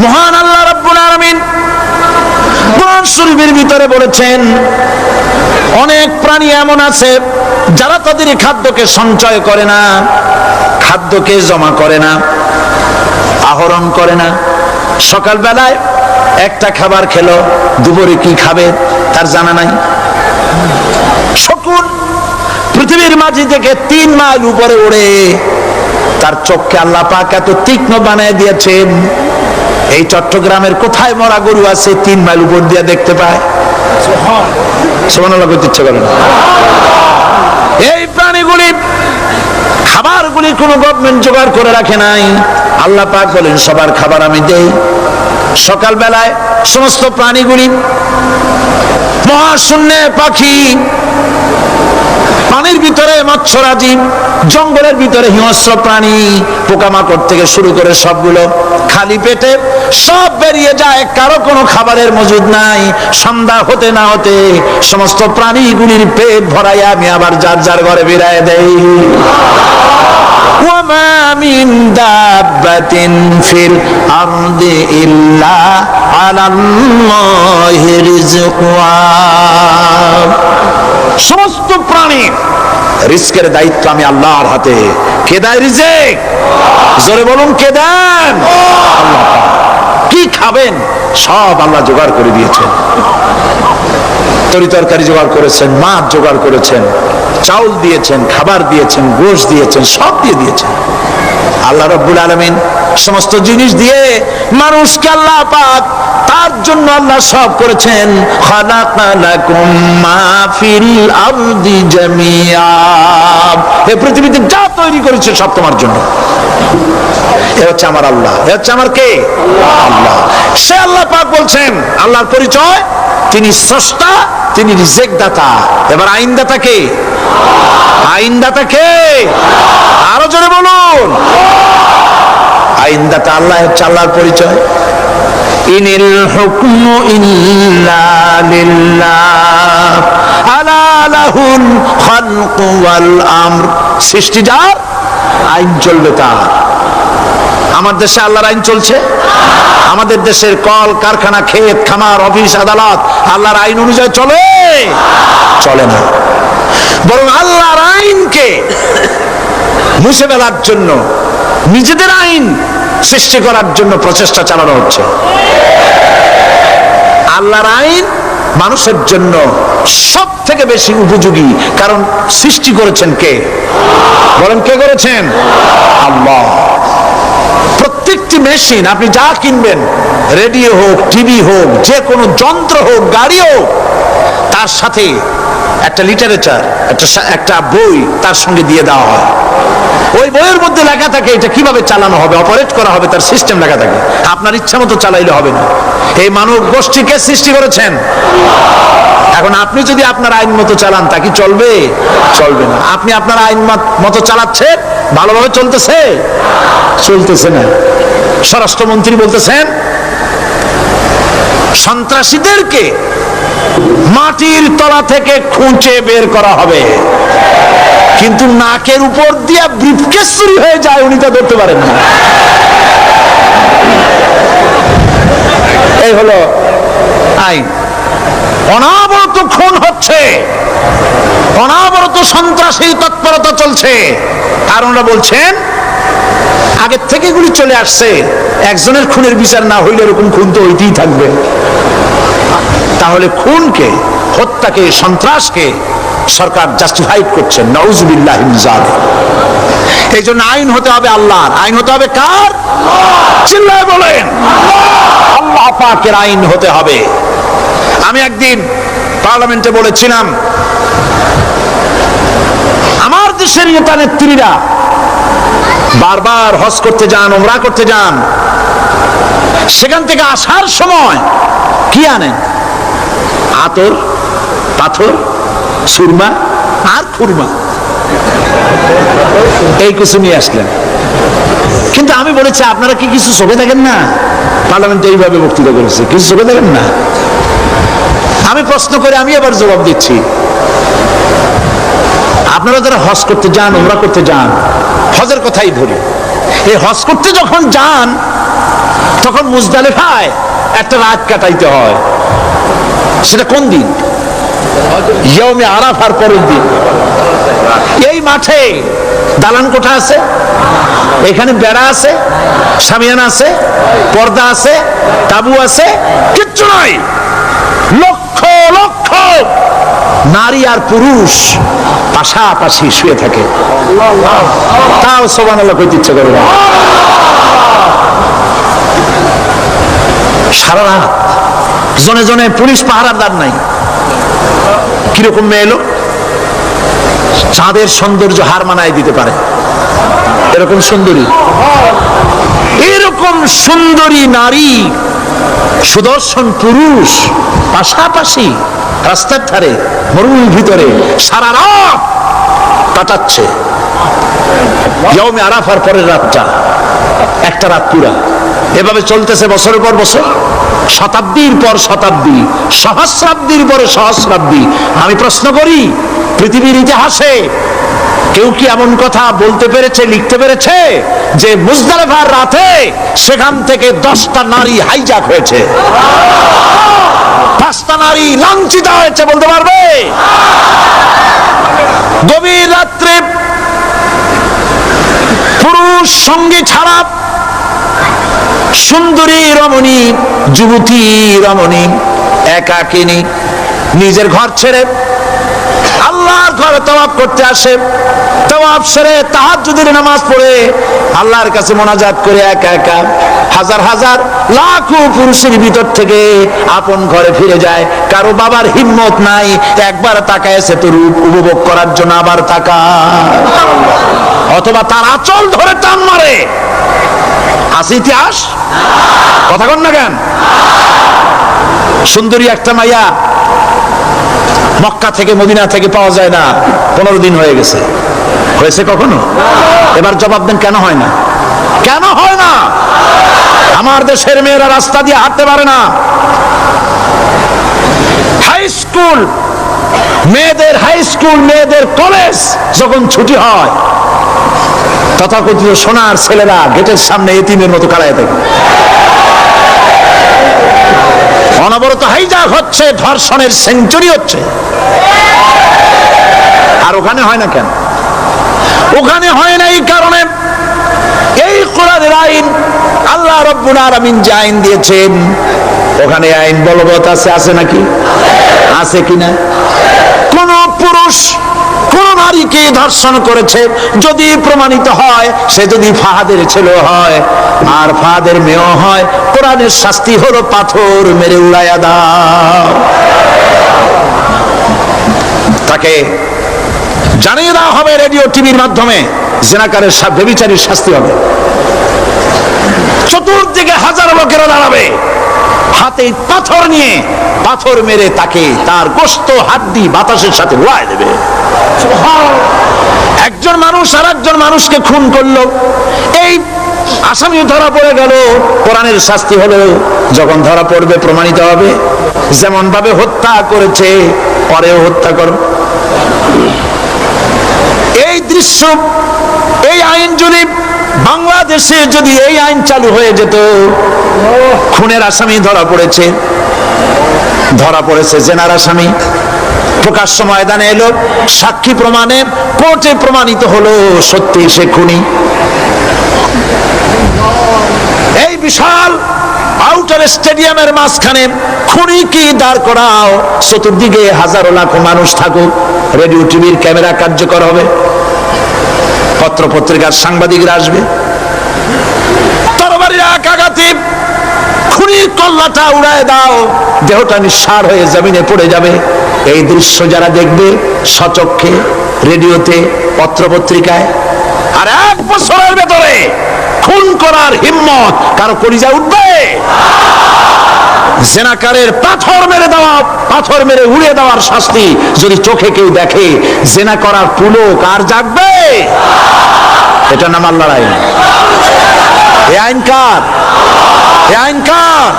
মহান আল্লাহ রাব্বুল আলামিন কোরআন শরীফের ভিতরে বলেছেন, অনেক প্রাণী এমন আছে যারা তাদের খাদ্যকে সঞ্চয় করে না, খাদ্যকে জমা করে না, আহরণ করে না। সকালবেলায় একটা খাবার খেলো, দুপুরে কি খাবে তার জানা নাই। শকুন পৃথিবীর মাঝি থেকে 3 মাইল উপরে ওড়ে, তার চোখকে আল্লাহ পাক এত তীক্ষ্ণ বানিয়ে দিয়েছেন, এই চট্টগ্রামের কোথায় মরা গরু আছে 3 মাইল উপর দিয়ে দেখতে পায়? সুবহানাল্লাহ বলতে ইচ্ছে করে না। এই প্রাণীগুলি খাবারগুলি কোনো গভর্নমেন্ট জোগাড় করে রাখে নাই। আল্লাহ পাক বলেন সবার খাবার আমি দেই। সকালবেলায় সমস্ত প্রাণীগুলি, মহাশূন্যে পাখি, পানির ভিতরে মৎস্যরাজি, জঙ্গলের ভিতরে হিংস্র প্রাণী, পোকামাকড় থেকে শুরু করে সবগুলো খালি পেটে সব বেরিয়ে যায়, কারো কোনো খাবারের মজুদ নাই। সন্ধ্যা হতে না হতে সমস্ত প্রাণীগুলির পেট ভরাইয়া আমি আবার যার যার ঘরে বেরিয়ে দেই। ওয়ামা মিন দাব্বাতিন ফিল আরদি ইল্লা আলাল্লাহি রিজকুহা। সমস্ত প্রাণীর রিজকের দায়িত্ব আমি আল্লাহর হাতে। কে দেয় রিজক? জোরে বলুন, কে দেন? আল্লাহ। কি খাবেন সব আল্লাহ জোগাড় করে দিয়েছেন। তরি তরকারি জোগাড় করেছেন, মাছ জোগাড় করেছেন, চাউল দিয়েছেন, খাবার দিয়েছেন, গোশত দিয়েছেন, সব দিয়ে দিয়েছেন। আল্লাহ রাব্বুল আলামিন সমস্ত জিনিস দিয়ে মানুষকে আল্লাহ পাক তার জন্য আল্লাহ সব করেছেন। খালাকালাকুম মা ফিল আরদি জামিআ। এই পৃথিবীতে যা তৈরি করেছে সব তোমার জন্য। এ হচ্ছে আমার আল্লাহ। এ হচ্ছে আমার কে? আল্লাহ। সে আল্লাহ পাক বলছেন, আল্লাহর পরিচয়, তিনি স্রষ্টা, তিনি রিজেক দাতা। এবার আইনদাতা কে? আইনদাতা কে? আরো জোরে বলুন। আইনদাতা আল্লাহ হচ্ছে আল্লাহর পরিচয়। ইনিল হুকমু ইল্লা লিল্লাহ আলা লাহুল খালকু ওয়াল আমর। সৃষ্টি যার, আইন চলবে তার। আমার দেশে আল্লাহর আইন চলছে? আমাদের দেশের কল কারখানা, ক্ষেত খামার, অফিস আদালত আল্লাহর আইন অনুযায়ী চলে? চলে না। বরং আল্লাহর আইনকে মুছে ফেলার জন্য, নিজেদের আইন সৃষ্টি করার জন্য প্রচেষ্টা চালানো হচ্ছে। আল্লাহর আইন মানুষের জন্য সব থেকে বেশি উপযোগী, কারণ সৃষ্টি করেছেন কে? বলেন, কে করেছেন? আল্লাহ। প্রত্যেকটি মেশিন আপনি যা কিনবেন, রেডিও হোক, টিভি হোক, যে কোনো যন্ত্র হোক, গাড়ি হোক, তার সাথে একটা লিটারেচার, একটা বই তার সঙ্গে দিয়ে দেওয়া হয়। ওই বইয়ের মধ্যে লেখা থাকে এটা কিভাবে চালানো হবে, অপারেট করা হবে, তার সিস্টেম লেখা থাকে। আপনার ইচ্ছা মতো চালাইলে হবে না। এই মানব গোষ্ঠীকে সৃষ্টি করেছেন। এখন আপনি যদি আপনার আইন মতো চালান, তা কি চলবে? চলবে না। আপনি আপনার আইন মতো চালাচ্ছেন, ভালোভাবে চলতেছে? চলতেছে না। স্বরাষ্ট্রমন্ত্রী বলতেছেন সন্ত্রাসীদেরকে মাটির তলা থেকে খুঁজে বের করা হবে, কিন্তু নাকের উপর দিয়ে ব্রিফকেস চুরি হয়ে যায়, উনি তা ধরতে পারেন না। এই হলো আইন। অনাবরত খুন হচ্ছে, অনাবরত সন্ত্রাসী তৎপরতা চলছে। আর ওনারা বলছেন আগের থেকে এগুলি চলে আসছে, একজনের খুনের বিচার না হইলে এরকম খুন তো হইতেই থাকবে। তাহলে খুনকে, হত্যাকে, সন্ত্রাসকে সরকার জাস্টিফাইড করছেন। নাউজুবিল্লাহি মিন যালিক। এই জন্য আইন হতে হবে আল্লাহর। আইন হতে হবে কার? চিল্লায় বলেন, আল্লাহ পাকের আইন হতে হবে। আমি একদিন পার্লামেন্টে বলেছিলাম, আমার দেশের নেতা নেত্রীরা বারবার হজ করতে যান, উমরা করতে যান, সেখান থেকে আসার সময় কি আনেন? আতর, পাথর, সুরমা আর খুরমা, এই কিছু নিয়ে আসলেন। কিন্তু আমি বলেছি, আপনারা কি কিছু চোখে দেখেন না? পার্লামেন্টে এইভাবে বক্তৃতা করেছে, কিছু চোখে দেখেন না? আমি প্রশ্ন করে আমি এবার জবাব দিচ্ছি, আপনারা যারা হজ করতে যান, উমরা করতে যান, হজের কথাই ধরি, এই হজ করতে যখন যান তখন মুজদালিফায় একটা রাত কাটাইতে হয়। সেটা কোন দিন? ইয়মে আরাফার পরের দিন। এই মাঠে দালান কোঠা আছে, এখানে বেড়া আছে, শামিয়ানা আছে, পর্দা আছে, তাবু আছে, কিচ্ছু নাই। লক্ষ লক্ষ নারী আর পুরুষ পাশাপাশি শুয়ে থাকে, তাও সুবহানাল্লাহ কইতে ইচ্ছে করে না। সারা রাত জনে জনে পুলিশ পাহারাদার নাই। কিরকম মেয়ে এলো, চাঁদের সৌন্দর্য হার মানায় দিতে পারে এরকম সুন্দরী, এরকম সুন্দরী নারী, সুদর্শন পুরুষ পাশাপাশি রাস্তার ধারে মরুর ভিতরে সারা রাত কাটাচ্ছে। ইয়মে আরাফার পরের রাতটা একটা রাত পুরা। এভাবে চলতেছে বছরের পর বছর, শতাব্দীর পর শতাব্দী, সহস্রাব্দীর পরে সহস্রাব্দী। আমি প্রশ্ন করি, পৃথিবীর ইতিহাসে কেউ কি এমন কথা বলতে পেরেছে, লিখতে পেরেছে যে মুজদালিফার রাতে সেখান থেকে 10টা নারী হাইজ্যাক হয়েছে, 5টা নারী লাঞ্ছিত হয়েছে? বলতে পারবে? গভীর রাত্রে পুরুষ সঙ্গী ছাড়া সুন্দরী রমণী, যুবতী রমণী একাকিনী নিজের ঘর ছেড়ে আল্লাহর ঘরে তওয়াফ করতে আসে। তওয়াফ সেরে তাহাজ্জুদের নামাজ পড়ে আল্লাহর কাছে মোনাজাত করে একা একা হাজার হাজার লাখো পুরুষের ভিতর থেকে আপন ঘরে ফিরে যায়। কারো বাবার হিম্মত নাই একবার তাকায় সে তো রূপ উপভোগ করার জন্য আবার তাকায়, অথবা তার আঁচল ধরে টান মারে। আছে ইতিহাস? কথা কন না কেন? সুন্দরী একটা মাইয়া মক্কা থেকে মদিনা থেকে পাওয়া যায় না, 15 দিন হয়ে গেছে। হয়েছে কখনো? এবার জবাব দেন, কেন হয় না? কেন হয় না? আমার দেশের মেয়েরা রাস্তা দিয়ে হাঁটতে পারে না। হাই স্কুল মেয়েদের, হাই স্কুল মেয়েদের কলেজ যখন ছুটি হয়, তথাকথিত সোনার ছেলেরা গেটের সামনে এতিমের মতো কাড়ায় থাকে। অনবরত হাইজ্যাক হচ্ছে, ধর্ষণের সেঞ্চুরি হচ্ছে। আর ওখানে হয় না কেন? ওখানে হয় না এই কারণে, এই কোরআনের আইন আল্লাহ রাব্বুল আলামিন যে আইন দিয়েছেন, ওখানে আইন বলবৎ আছে। আছে নাকি? আছে কিনা? কোন পুরুষ কোন নারীকে ধর্ষণ করেছে যদি প্রমাণিত হয়, সে যদি ফাহাদের ছেলে হয় আর ফাহাদের মেয়ে হয়, কোরআনের শাস্তি হলো পাথর মেরে উড়াইয়া দাও। তাকে জানিয়ে দেওয়া হবে রেডিও টিভির মাধ্যমে, জিনাকারের ব্যভিচারীর শাস্তি হবে। চতুর্দিকে হাজারো লোকেরা দাঁড়াবে, হাতে পাথর নিয়ে পাথর মেরে তাকে তার গোশত হাড্ডি বাতাসের সাথে উড়ায় দেবে। একজন মানুষ আর একজন মানুষকে খুন করলো, এই আসামি ধরা পড়ে গেল, কোরআনের শাস্তি হলো যখন ধরা পড়বে প্রমাণিত হবে, যেমন ভাবে হত্যা করেছে পরেও হত্যা করো। এই দৃশ্য, এই আইন যদি বাংলাদেশে যদি এই আইন চালু হয়ে যেত, খুনের আসামি ধরা পড়েছে, জেনার আসামি প্রকাশ্য ময়দানে এলো, সাক্ষী প্রমাণে কোর্টে প্রমাণিত হলো সত্যি সে খুনি। এই বিশাল আউটার স্টেডিয়ামের মাঝখানে খুনি কি দাঁড় করাও, চতুর্দিকে হাজারো লাখো মানুষ থাকুক, রেডিও টিভির ক্যামেরা কার্যকর হবে, পত্র পত্রিকার সাংবাদিকরা আসবে, তরবারির এক আঘাতে খুনির কল্লাটা উড়ায় দাও, দেহটা নিঃসার হয়ে জমিনে পড়ে যাবে। এই দৃশ্য যারা দেখবে সচক্ষে, রেডিওতে, পত্র পত্রিকায়, আর 1 বছরের ভেতরে খুন করার হিম্মত কারো কলিজায় উঠবে? জেনাকারের পাথর মেরে দেওয়া, পাথর মেরে উড়িয়ে দেওয়ার শাস্তি যদি চোখে কেউ দেখে, জেনা করার পুলক আর জাগবে? এটা নাম আল্লাহর আইন, এই আইন কার? এই আইন কার?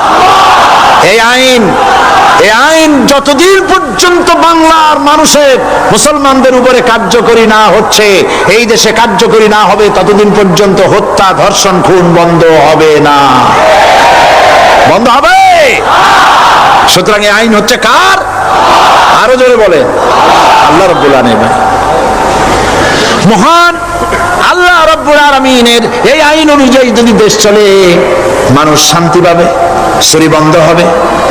এই আইন যতদিন পর্যন্ত বাংলার মানুষের মুসলমানদের উপরে কার্যকরী না হচ্ছে, এই দেশে কার্যকরী না হবে, ততদিন পর্যন্ত হত্যা, ধর্ষণ, খুন বন্ধ হবে না। বন্ধ হবে। সুতরাং এই আইন হচ্ছে কার? আরো জোরে বলে, আল্লাহ রাব্বুল আলামিন। মহান আল্লাহ রাব্বুল আলামিনের এই আইন অনুযায়ী যদি দেশ চলে, মানুষ শান্তি পাবে, চুরি বন্ধ হবে,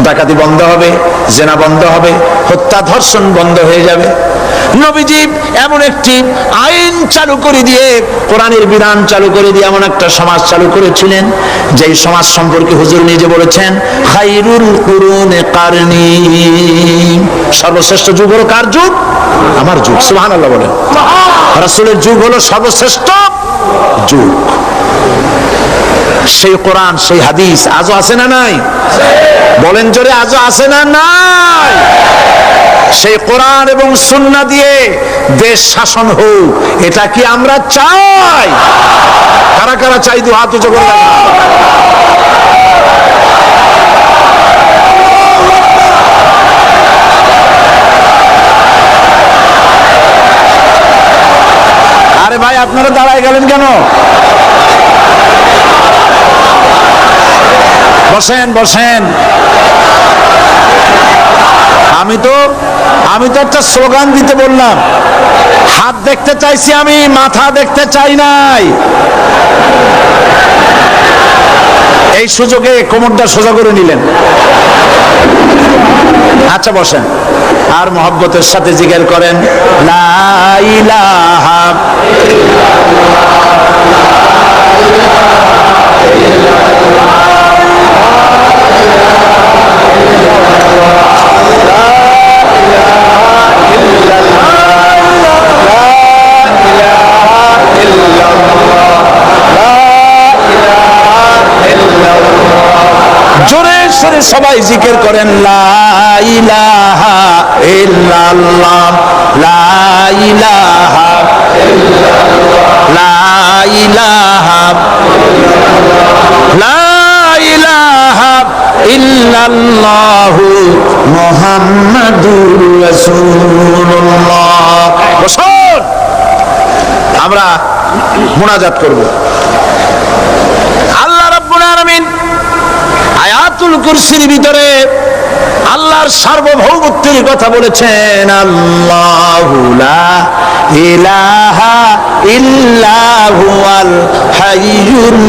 ডাকাতি বন্ধ হবে, জেনা বন্ধ হবে, হত্যা ধর্ষণ বন্ধ হয়ে যাবে। নবীজি এমন একটি আইন চালু করে দিয়ে, কোরআনের বিধান চালু করে দিয়ে এমন একটা সমাজ চালু করেছিলেন, যেই সমাজ সম্পর্কে হুজুর নিজে বলেছেন, খায়রুল কুরুনে কারনি, সর্বশ্রেষ্ঠ যুগ হলো কার যুগ? আমার যুগ। সুবহানাল্লাহ বলেন। রাসূলের যুগ হলো সর্বশ্রেষ্ঠ যুগ। সেই কোরআন, সেই হাদিস আজও আছে না নাই? বলেন জোরে, আজও আছে না নাই? সেই কোরআন এবং সুন্নাহ দিয়ে দেশ শাসন হোক, এটা কি আমরা চাই? কারা কারা চাই? দু হাত উঁচু করে দেখা। আরে ভাই, আপনারা দাঁড়ায় গেলেন কেন? বসেন বসেন। আমি তো একটা স্লোগান দিতে বললাম। হাত দেখতে চাইছি আমি, মাথা দেখতে চাই নাই। এই সুযোগে কোমরটা সোজা করে নিলেন। আচ্ছা বসেন, আর মহব্বতের সাথে জিকির করেন, লা ইলাহা জোরে সরে সবাই জিকির করেন, লা ইলাহা ইল্লাল্লাহ, লা ইলাহা ইল্লাল্লাহ, লা ইলাহা লা ইলাহা ইল্লাল্লাহ মুহাম্মাদুর রাসূলুল্লাহ। বসুন, আমরা মুনাজাত করব। আল্লাহ রাব্বুল আলামিন আয়াতুল কুরসির ভিতরে আল্লাহর সার্বভৌমত্বের কথা বলেছেন, আল্লাহু লা ইলাহা ইল্লা হুয়াল হাইয়ুল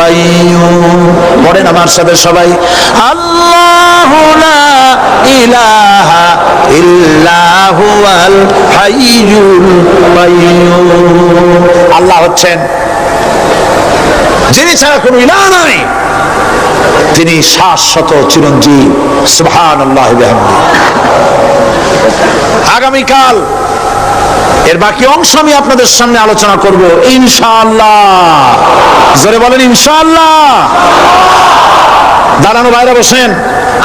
কাইয়্যুম। পড়েন আমার সাথে সবাই, আল্লাহু লা ইলাহা ইল্লা হুয়াল হাইয়ুল কাইয়্যুম। আল্লাহ হচ্ছেন যিনি ছাড়া কোনো ইলাহ নাই, তিনি শাশ্বত চিরঞ্জীব। সুবহানাল্লাহি ওয়া বিহামদিহি। আগামীকাল এর বাকি অংশ আমি আপনাদের সামনে আলোচনা করব ইনশাআল্লাহ। জোরে বলেন ইনশাআল্লাহ। দাঁড়ানো ভাইরা বসেন।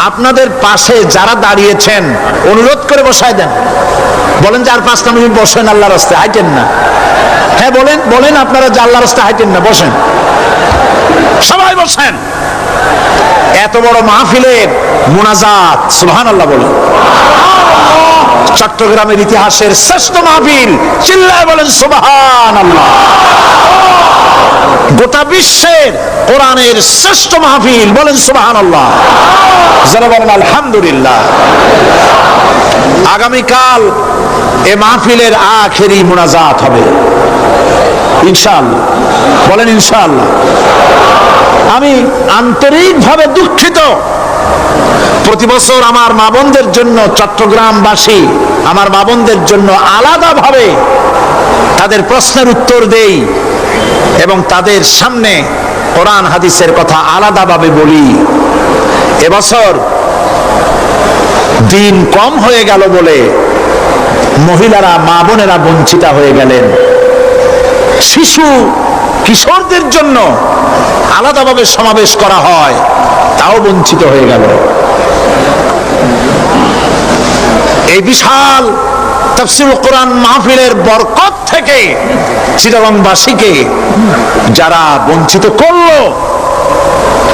আপনাদের পাশে যারা দাঁড়িয়েছেন অনুরোধ করে বসায় দেন। বলেন যে আর 5 মিনিট বসেন, আল্লাহর রাস্তায় হাঁটেন না। হ্যাঁ বলেন, বলেন আপনারা যে আল্লাহর রাস্তায় হাঁটেন না, বসেন, সবাই বসেন। এত বড় মাহফিলের মুনাজাত, সুবহানাল্লাহ বলেন। চট্টগ্রামের ইতিহাসের শ্রেষ্ঠ মাহফিল, চিল্লায় বলেন সুবহানাল্লাহ। গোটা বিশ্বের কোরআনের শ্রেষ্ঠ মাহফিল, বলেন সুবহানাল্লাহ। যারা বলেন আলহামদুলিল্লাহ। আগামীকাল এ মাহফিলের আখেরি মুনাজাত হবে ইনশাআল্লাহ। বলেন ইনশাআল্লাহ। আমি আন্তরিকভাবে দুঃখিত, প্রতি বছর আমার মা বোনদের জন্য, চট্টগ্রামবাসী আমার মা বোনদের জন্য আলাদাভাবে তাদের প্রশ্নের উত্তর দেই এবং তাদের সামনে কোরআন হাদিসের কথা আলাদাভাবে বলি। এবছর দিন কম হয়ে গেল বলে মহিলারা, মা বোনেরা বঞ্চিত হয়ে গেলেন। শিশু কিশোরদের জন্য আলাদাভাবে সমাবেশ করা হয়, তাও বঞ্চিত হয়ে গেল। এই বিশাল তাফসীরুল কোরআন মাহফিলের বরকত থেকে চিটাগংবাসীকে যারা বঞ্চিত করলো,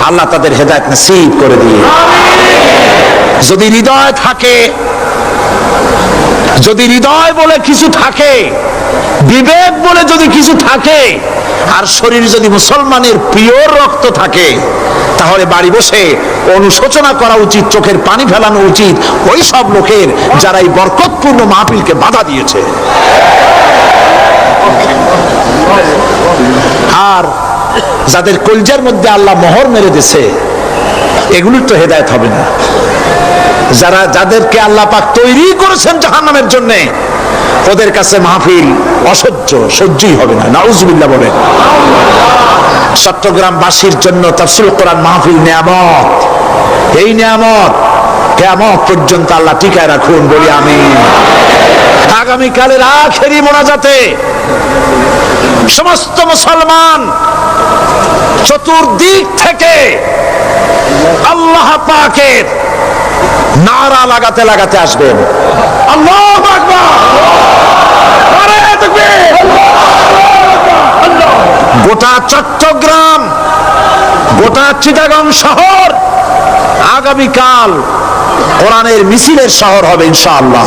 আল্লাহ তাদের হেদায়েত নসিব করে দিয়ে। যদি হৃদয় থাকে, যদি হৃদয় বলে কিছু থাকে, বিবেক বলে যদি কিছু থাকে, আর শরীর যদি মুসলমানের পিওর রক্ত থাকে, তাহলে বাড়ি বসে অনুশোচনা করা উচিত, চোখের পানি ফেলানো উচিত ওই সব লোকের যারা এই বরকতপূর্ণ মাহফিলকে বাধা দিয়েছে। আর যাদের কলজার মধ্যে আল্লাহ মোহর মেরে দিয়েছে, এগুলোর তো হেদায়েত হবে না। যাদেরকে আল্লাহ পাক তৈরি করেছেন জাহান্নামের জন্য, ওদের কাছে মাহফিল সহ্যই হবে না। নাউজুবিল্লাহ বলেন। চট্টগ্রামবাসীর জন্য তাফসীরুল কোরআন মাহফিল নিয়ামত। এই নিয়ামত কিয়ামত পর্যন্ত আল্লাহ টিকায় রাখুন, বলি আমিন। আগামীকালের আখেরি মোনাজাতে সমস্ত মুসলমান চতুর্দিক থেকে আল্লাহ পাকের নারা লাগাতে লাগাতে আসবেন। আল্লাহু আকবার, নারে তাকবীর। গোটা চট্টগ্রাম, গোটা চিটাগং শহর আগামীকাল কোরআনের মিছিলের শহর হবে ইনশাআল্লাহ।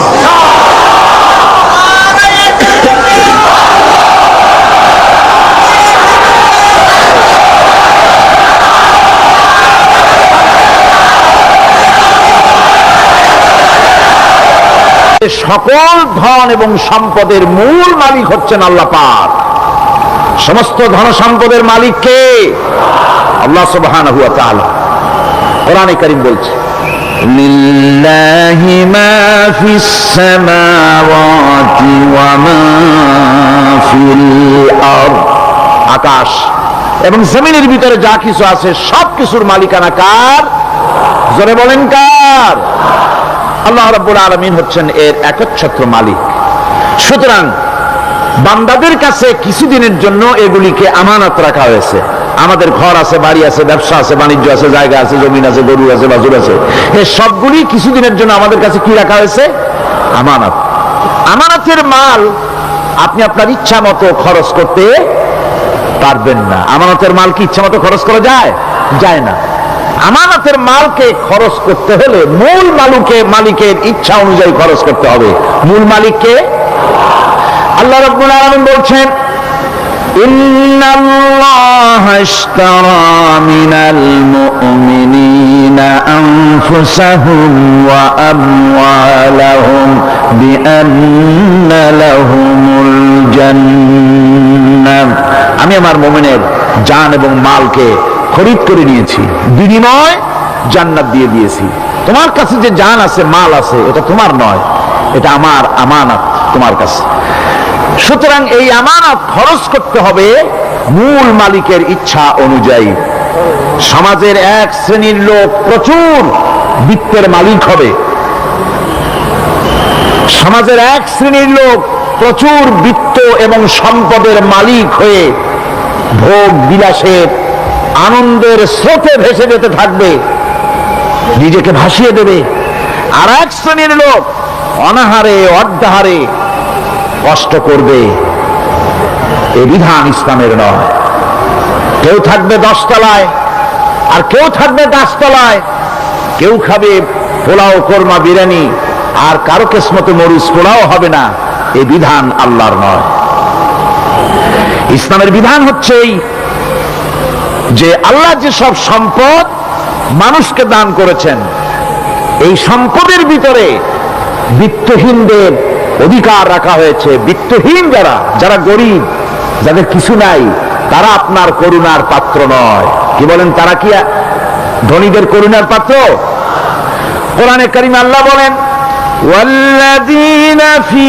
সকল ধন এবং সম্পদের মূল মালিক হচ্ছেন আল্লাহ পাক। সমস্ত ধন সম্পদের মালিক কে? আল্লাহ সুবহানাহু ওয়া তাআলা। কোরআনে কারীম বলছে, লিল্লাহি মা ফিস সামাওয়াতি ওয়া মা ফিল আরদ। আকাশ এবং জমিনের ভিতরে যা কিছু আছে সব কিছুর মালিকানা কার? জোরে বলেন কার? আল্লাহ রাব্বুল আলামিন হচ্ছেন এর একচ্ছত্র মালিক। সুতরাং বান্দাদের কাছে কিছুদিনের জন্য এগুলিকে আমানত রাখা হয়েছে। আমাদের ঘর আছে, বাড়ি আছে, ব্যবসা আছে, বাণিজ্য আছে, জায়গা আছে, জমিন আছে, গরু আছে, বাছুর আছে, এই সবগুলি কিছুদিনের জন্য আমাদের কাছে কি রাখা হয়েছে? আমানত। আমানতের মাল আপনি আপনার ইচ্ছা মতো খরচ করতে পারবেন না। আমানতের মাল কি ইচ্ছা মতো খরচ করা যায়? যায় না। আমানতের মালকে খরচ করতে হলে মূল মালিকের ইচ্ছা অনুযায়ী খরচ করতে হবে। মূল মালিককে আল্লাহ রাব্বুল আলামিন বলছেন, ইন্নাল্লাহা ইশতারা মিনাল মুমিনিনা আনফুসাহুম ওয়া আমওয়ালাহুম বিআন্না লাহুমুল জান্নাহ। আমি আমার মুমিনের জান এবং মালকে খরিদ করে নিয়েছি, বিনিময় জান্নাত দিয়ে দিয়েছি। তোমার কাছে যে জান আছে, মাল আছে, এটা তোমার নয়, এটা আমার আমানত তোমার কাছে। সুতরাং এই আমানত খরচ করতে হবে মূল মালিকের ইচ্ছা অনুযায়ী। সমাজের এক শ্রেণীর লোক প্রচুর বিত্তের মালিক হবে, সমাজের এক শ্রেণীর লোক প্রচুর বিত্ত এবং সম্পদের মালিক হয়ে ভোগ বিলাসের আনন্দের স্রোতে ভেসে যেতে থাকবে, নিজেকে ভাসিয়ে দেবে। আর এক শ্রেণীর লোক অনাহারে অর্ধাহারে কষ্ট করবে। এই বিধান ইসলামের নয়। কেউ থাকবে 10 তলায় আর কেউ থাকবে 10 তলায়, কেউ খাবে পোলাও, কোরমা, বিরিয়ানি, আর কারো কিসমতে মরিচ পোলাও হবে না। এই বিধান আল্লাহর নয়। ইসলামের বিধান হচ্ছে যে আল্লাহ যে সব সম্পদ মানুষকে দান করেছেন, এই সম্পদের ভিতরে বিত্তহীনদের অধিকার রাখা হয়েছে। বিত্তহীন যারা গরিব, যাদের কিছু নাই, তারা আপনার করুণার পাত্র নয়। কি বলেন, তারা কি ধনীদের করুণার পাত্র? কোরআনে কারীমে আল্লাহ বলেন, ওয়াল্লাযীনা ফী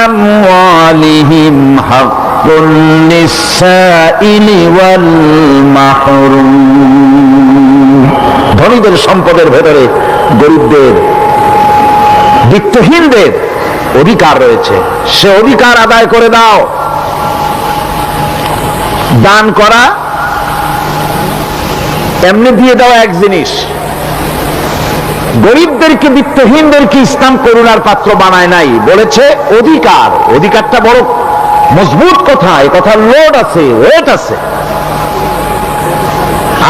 আমওয়ালিহিম হাক্কুন লিস-সাইলি ওয়াল মাহরুম। ধনীদের সম্পদের ভেতরে গরিবদের, বিত্তহীনদের অধিকার রয়েছে। সে অধিকার আদায় করে দাও। দান করা এমনি দিয়ে দাও এক জিনিস, গরিবদেরকে, বিত্তহীনদেরকে ইসলাম করুণার পাত্র বানায় নাই, বলেছে অধিকার। অধিকারটা বড় মজবুত কথা, এই কথার লোড আছে, ওয়েট আছে।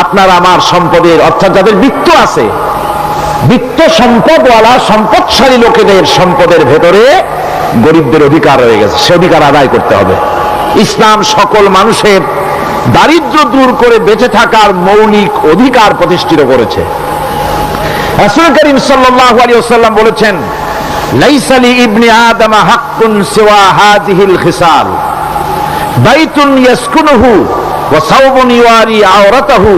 আপনার আমার সম্পদের, অর্থাৎ যাদের বিত্ত আছে, বিত্ত সম্পদওয়ালা সম্পদশালী লোকেদের সম্পদের ভেতরে গরিবদের অধিকার রয়ে গেছে, সে অধিকার আদায় করতে হবে। ইসলাম সকল মানুষের দারিদ্র্য দূর করে বেঁচে থাকার মৌলিক অধিকার প্রতিষ্ঠিত করেছে। রাসূল করিম সাল্লাল্লাহু আলাইহি ওয়াসাল্লাম বলেছেন, লাইসা লি ইবনি আদম হাক্কুন সিওয়া হাযিহিল খিসাল, বাইতুন ইয়াসকুনুহু ওয়া সাওবুন ইওয়ারি আওরাতাহু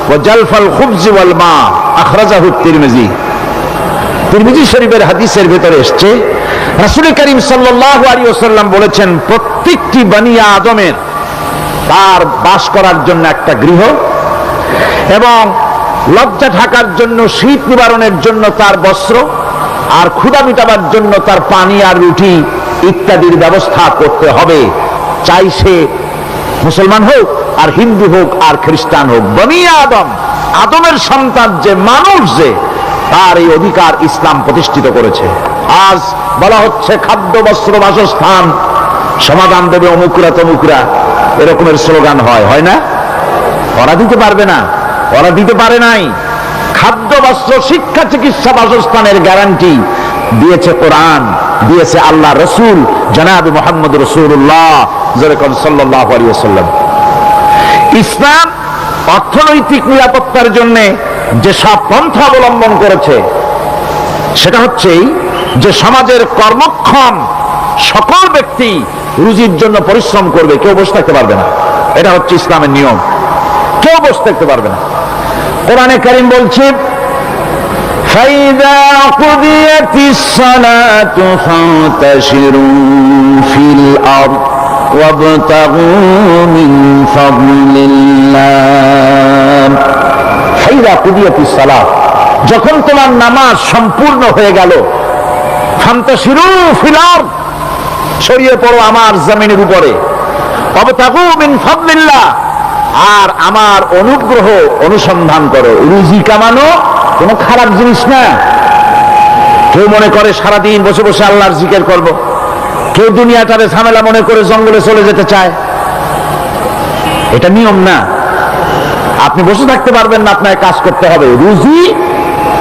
ওয়া জালফাল খুবজ ওয়াল মা, আখরাজাহু তিরমিজি। তিরমিজি শরীফের হাদিসের ভিতরে এসেছে, রাসূল করিম সাল্লাল্লাহু আলাইহি ওয়াসাল্লাম বলেছেন, প্রত্যেকটি বনি আদমের তার বাস করার জন্য একটা গৃহ, এবং লজ্জা ঢাকার জন্য, শীত নিবারণের জন্য তার বস্ত্র, আর ক্ষুধা মিটাবার জন্য তার পানি আর রুটি ইত্যাদির ব্যবস্থা করতে হবে, চাই সে মুসলমান হোক আর হিন্দু হোক আর খ্রিস্টান হোক। বনি আদম, আদমের সন্তান যে মানুষ, যে তার এই অধিকার ইসলাম প্রতিষ্ঠিত করেছে। আজ বলা হচ্ছে খাদ্য, বস্ত্র, বাসস্থান সমাধান দেবে অমুকরা তমুকরা, এরকমের স্লোগান হয় না? ওরা দিতে পারবে না, ওরা দিতে পারে নাই। খাদ্য, বস্ত্র, শিক্ষা, চিকিৎসা, বাসস্থানের গ্যারান্টি দিয়েছে কোরআন, দিয়েছে আল্লাহ রসুল জনাব মুহাম্মদ রাসূলুল্লাহ সাল্লাল্লাহু আলাইহি ওয়াসাল্লাম। ইসলাম অর্থনৈতিক নিরাপত্তার জন্য যে সব পন্থা অবলম্বন করেছে, সেটা হচ্ছে যে সমাজের কর্মক্ষম সকল ব্যক্তি রুজির জন্য পরিশ্রম করবে, কেউ বসে থাকতে পারবে না। এটা হচ্ছে ইসলামের নিয়ম, কেউ বসে থাকতে পারবে না। কোরআনে কারীম বলছে, ফাইযা কুদিয়াতিস সালাতু ফান্তাশিরু ফিল আরদ ওয়াবতাগু মিন ফাদলিল্লাহ। ফাইযা কুদিয়াতিস সালাত, যখন তোমার নামাজ সম্পূর্ণ হয়ে গেল, ফান্তাশিরু ফিল আরদ, ছড়িয়ে পড়ো আমার জমিনের উপরে, ওয়াবতাগু মিন ফাদলিল্লাহ, আর আমার অনুগ্রহ অনুসন্ধান করো। রুজি কামানো কোনো খারাপ জিনিস না। কেউ মনে করে সারাদিন বসে বসে আল্লাহর জিকির করব, কেউ দুনিয়াটারে ঝামেলা মনে করে জঙ্গলে চলে যেতে চায়, এটা নিয়ম না। আপনি বসে থাকতে পারবেন না, আপনাকে কাজ করতে হবে। রুজি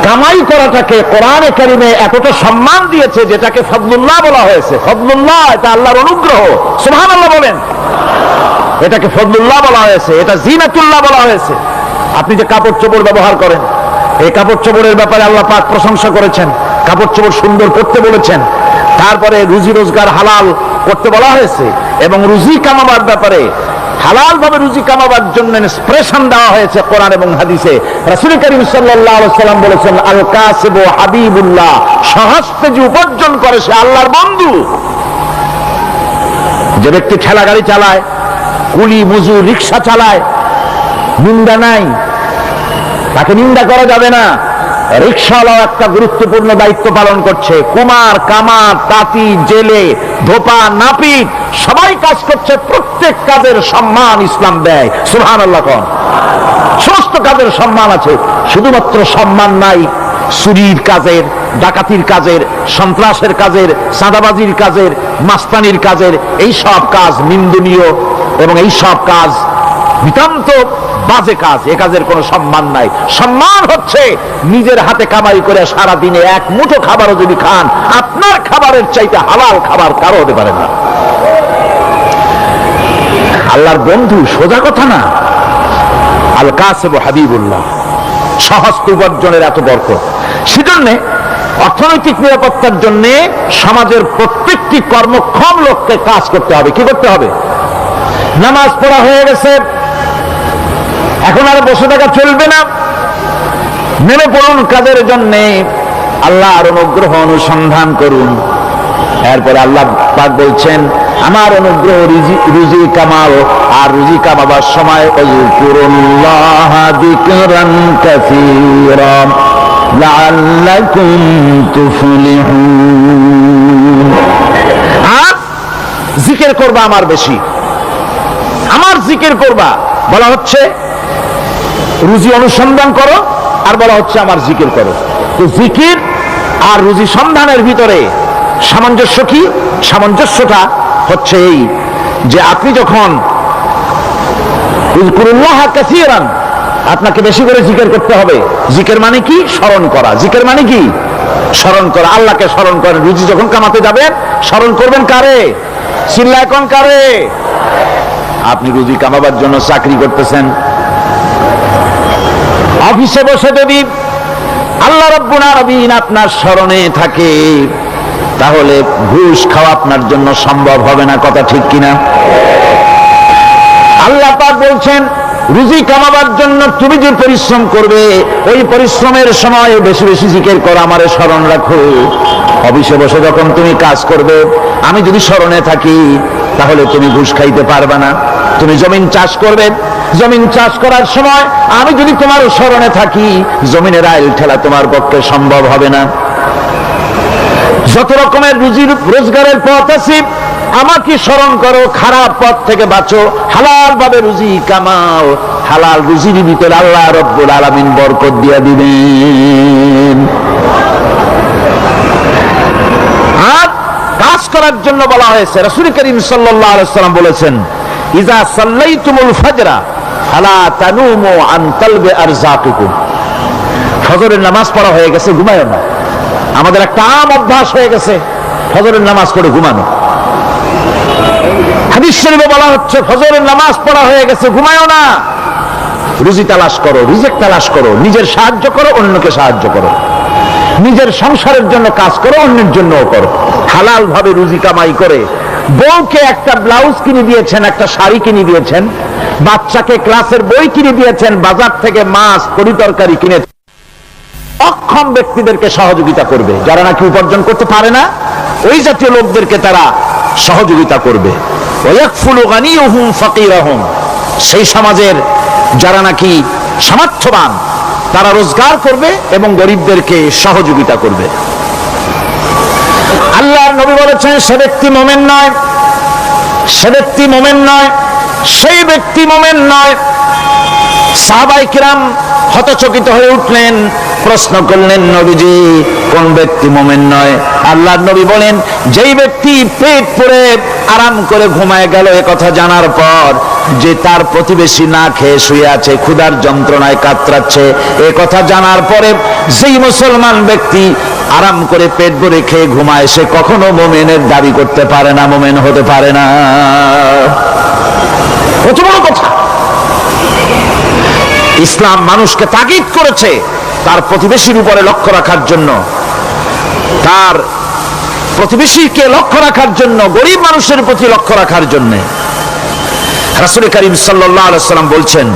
কামাই করাটাকে কোরআনে কারিমে এতটা সম্মান দিয়েছে, যেটাকে ফজলুল্লাহ বলা হয়েছে। ফজলুল্লাহ, এটা আল্লাহর অনুগ্রহ, সুবহানাল্লাহ বলেন। এটাকে ফজলুল্লাহ বলা হয়েছে, এটা জিনাতুল্লাহ বলা হয়েছে। আপনি যে কাপড় চোপড় ব্যবহার করেন, এই কাপড় চোপড়ের ব্যাপারে আল্লাহ পাক প্রশংসা করেছেন, কাপড় চোপড় সুন্দর করতে বলেছেন। তারপরে রুজি রোজগার হালাল করতে বলা হয়েছে, এবং রুজি কামাবার ব্যাপারে, হালাল ভাবে রুজি কামাবার জন্য ইন্সপিরেশন দেওয়া হয়েছে কোরআন এবং হাদিসে। রাসূল করিম সাল্লাল্লাহু আলাইহি ওয়াসাল্লাম বলেছেন, আল কাসিবু হাবিবুল্লাহ, সহস্তে যে উপার্জন করে সে আল্লাহর বন্ধু। যে ব্যক্তি ঠেলা গাড়ি চালায়, কুলি মজুর, রিক্সা চালায়, নিন্দা নাই, তাকে নিন্দা করা যাবে না। রিক্সাওয়ালাও একটা গুরুত্বপূর্ণ দায়িত্ব পালন করছে। কুমার, কামার, তাঁতি, জেলে, ধোপা, নাপিত সবাই কাজ করছে। প্রত্যেক কাজের সম্মান ইসলাম দেয়, সুবহানাল্লাহ। সমস্ত কাজের সম্মান আছে, শুধুমাত্র সম্মান নাই চুরির কাজের, ডাকাতির কাজের, সন্ত্রাসের কাজের, চাঁদাবাজির কাজের, মাস্তানির কাজের। এই সব কাজ নিন্দনীয় এবং এই সব কাজ নিতান্ত বাজে কাজ, এ কাজের কোনো সম্মান নাই। সম্মান হচ্ছে নিজের হাতে কামাই করে সারা দিনে এক মুঠো খাবারও যদি খান, আপনার খাবারের চাইতে হালাল খাবার কারো হতে পারে না। আল্লাহর বন্ধু, সোজা কথা না। আল কাসিবু হাবিবুল্লাহ, সহস্ত উপার্জনের এত বরকত। সেজন্য অর্থনৈতিক নিরাপত্তার জন্য সমাজের প্রত্যেকটি কর্মক্ষম লোককে কাজ করতে হবে। কি করতে হবে? নামাজ পড়া হয়ে গেছে, এখন আর বসে থাকা চলবে না, নেমে পড়ুন কাজের জন্য, আল্লাহর অনুগ্রহ অনুসন্ধান করুন। এরপরে আল্লাহ পাক বলছেন, আমার অনুগ্রহ রুজি কামাও, আর রুজি কামাবার সময় আযকুরুল্লাহ যিকরান কাসীরা লাআল্লাকুম তুফলিহুন। আর জিকির করবা আমার বেশি, আমার জিকির করবা। বলা হচ্ছে রুজি অনুসন্ধান করো, আর বলা হচ্ছে আমার জিকির করো। তো জিকির আর রুজি সন্ধানের ভিতরে সামঞ্জস্য কি? সামঞ্জস্যটা হচ্ছে এই যে আপনি যখন ইযকুরুল্লাহ কাসীরান, আপনাকে বেশি করে জিকির করতে হবে। জিকির মানে কি? স্মরণ করা। জিকির মানে কি? স্মরণ করা। আল্লাহকে স্মরণ করেন। রুজি যখন কামাতে যাবেন স্মরণ করবেন কারে? চিল্লায় কোন কারে? আপনি রুজি কামাবার জন্য চাকরি করতেছেন, অফিসে বসে যদি আল্লাহ রাব্বুল আলামিন আপনার স্মরণে থাকে, তাহলে ঘুষ খাওয়া আপনার জন্য সম্ভব হবে না। কথা ঠিক কিনা? আল্লাহ পাক বলছেন রুজি কামাবার জন্য তুমি যে পরিশ্রম করবে, ওই পরিশ্রমের সময় বেশি বেশি জিকির করো, আমারে স্মরণ রাখো। অফিসে বসে যখন তুমি কাজ করবে, আমি যদি স্মরণে থাকি, তাহলে তুমি ঘুষ খাইতে পারবে না। তুমি জমিন চাষ করবে, জমিন চাষ করার সময় আমি যদি তোমার স্মরণে থাকি, জমিনের আইল ঠেলা তোমার পক্ষে সম্ভব হবে না। যত রকমের রুজি রোজগারের পথ আছে, আমাকে স্মরণ করো, খারাপ পথ থেকে বাঁচো, হালাল ভাবে রুজি কামাও। হালাল রুজির ভিতরে আল্লাহ রাব্বুল আলামিন বরকত দিয়া দিবেন। আর কাজ করার জন্য বলা হয়েছে, রাসূল করিম সাল্লাল্লাহু আলাইহি ওয়াসাল্লাম বলেছেন, ইজা সাল্লাইতুমুল ফাজরা ফালা তানুমু আন তালবি আরযাকিকুম। ফজরের নামাজ পড়া হয়ে গেছে, ঘুমায়ো না। আমাদের একটা আম অভ্যাস হয়ে গেছে ফজরের নামাজ পড়ে ঘুমানো। হাদিস শরীফে বলা হচ্ছে ফজরের নামাজ পড়া হয়ে গেছে, ঘুমায়ো না। রুজি তালাশ করো, রিজিক তালাশ করো, নিজের সাহায্য করো, অন্যকে সাহায্য করো, নিজের সংসারের জন্য কাজ করো, অন্যের জন্যও করো। হালাল ভাবে রুজি কামাই করে বউকে একটা ব্লাউজ কিনে দিয়েছেন, একটা শাড়ি কিনে দিয়েছেন, বাচ্চাকে ক্লাসের বই কিনে দিয়েছেন, বাজার থেকে মাছ তরি তরকারি কিনে অক্ষম ব্যক্তিদেরকে সহযোগিতা করবে। যারা নাকি উপার্জন করতে পারে না, ওই জাতীয় লোকদেরকে তারা সহযোগিতা করবে। ওয়াকফুলু গানিয়ুহুম ফাকিরাহুম, সেই সমাজের যারা নাকি সামর্থ্যবান, তারা রোজগার করবে এবং গরিবদেরকে সহযোগিতা করবে। আল্লাহর নবী বলেছেন, সে ব্যক্তি মুমিন নয়, সে ব্যক্তি মুমিন নয়, সেই ব্যক্তি মুমিন নয়। সাহাবায়ে কিরাম হতচকিত হয়ে উঠলেন, প্রশ্ন করলেন, নবীজি কোন ব্যক্তি মুমিন নয়? আল্লাহর নবী বলেন, যেই ব্যক্তি পেট পুরে আরাম করে ঘুমায় গেল, এ কথা জানার পর যে তার প্রতিবেশী না খেয়ে শুয়ে আছে, ক্ষুধার যন্ত্রণায় কাতরাচ্ছে, এ কথা জানার পরে যেই মুসলমান ব্যক্তি আরাম করে পেট ভরে খেয়ে ঘুমায়, সে কখনো মুমিনের দাবি করতে পারে না, মুমিন হতে পারে না। কত বড় কথা! ইসলাম মানুষকে তাগিদ করেছে তার প্রতিবেশীর উপরে লক্ষ্য রাখার জন্য, তার প্রতিবেশীকে লক্ষ্য রাখার জন্য, গরিব মানুষের প্রতি লক্ষ্য রাখার জন্য। রাসূল করিম সাল্লাল্লাহু আলাইহি ওয়াসাল্লাম বলছেন,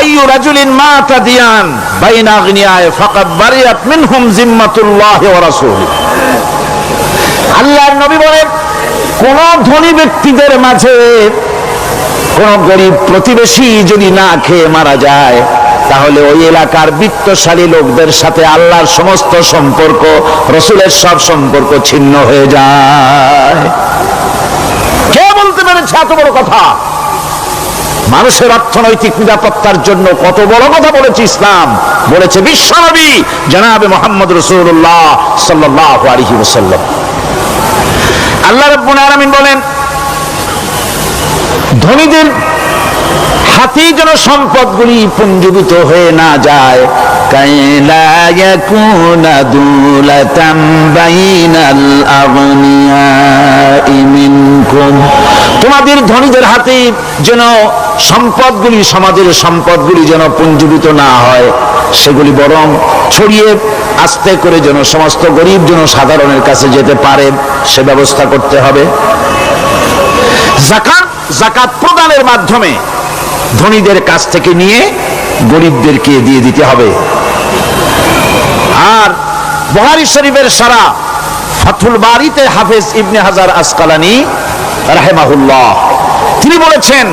আইয়ু রাজুলিন মাতা দিয়ান বাইনা আগনিয়ায়ে ফাকাদ বারিয়াত মিনহুম জিম্মাতুল্লাহি ওয়া রাসূলিহি। আল্লাহর নবী বলেন, কোন ধনী ব্যক্তিদের মাঝে কোন গরিব প্রতিবেশী যদি না খেয়ে মারা যায়, তাহলে ওই এলাকার বিত্তশালী লোকদের সাথে আল্লাহর সমস্ত সম্পর্ক, রাসূলের সব সম্পর্ক ছিন্ন হয়ে যায়। কে বলতে পেরেছে এত বড় কথা? মানুষের অর্থনৈতিক নিরাপত্তার জন্য কত বড় কথা বলেছে ইসলাম, বলেছে বিশ্বনবী জনাবে মুহাম্মদ রাসূলুল্লাহ সাল্লাল্লাহু আলাইহি ওয়াসাল্লাম। আল্লাহ রাব্বুল আলামিন বলেন, ধনীদের হাতেই যেন সম্পদগুলি পুঞ্জীভূত হয়ে না যায়, কাইলা ইয়াকুনা দুলাতাম বাইনাল আগনিয়াই মিনকুম, তোমাদের ধনীদের হাতে যেন সম্পদগুলি, সমাজের সম্পদগুলি যেন পুঞ্জীভূত না হয়, সেগুলি বরং ছড়িয়ে আস্তে করে যেন সমস্ত গরিব যেন সাধারণের কাছে যেতে পারে, সে ব্যবস্থা করতে হবে। যাকাত প্রদানের মাধ্যমে ধনীদের কাছ থেকে নিয়ে গরিবদেরকে দিয়ে দিতে হবে। আর বুখারী শরীফের সারা ফাথুল বারীতে হাফেজ ইবনে হাজার আসকালানী রাহিমাহুল্লাহ তিনি বলেছেন,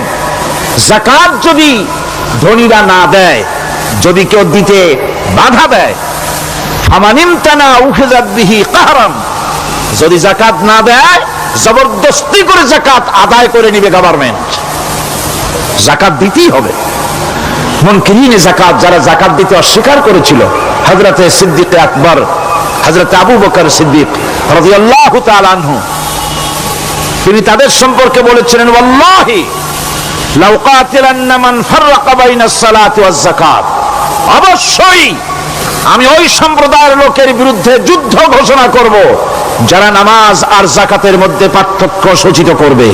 যাকাত যদি ধনীরা না দেয়, যদি কেউ দিতে বাধা দেয়, ফামানিমতানা উখিযাত বিহি কাহরান, যদি যাকাত না দেয়, জবরদস্তি করে যাকাত আদায় করে নিবে গভর্নমেন্ট। যাকাত দিতেই হবে। মুনকিরিনে যাকাত, যারা যাকাত দিতে অস্বীকার করেছিল, হযরতে সিদ্দিক আকবর, হযরতে আবু বকর সিদ্দিক রাদিয়াল্লাহু তাআলা আনহু, তিনি তাদের সম্পর্কে বলেছিলেন, ওয়াল্লাহি লাউ কাতিলান্না মান ফাররাকা বাইনাস সালাতি ওয়াজ যাকাত, অবশ্যই আমি ওই সম্প্রদায়ের লোকের বিরুদ্ধে যুদ্ধ ঘোষণা করব যারা নামাজ আর যাকাতের মধ্যে পার্থক্য সূচিত করবে।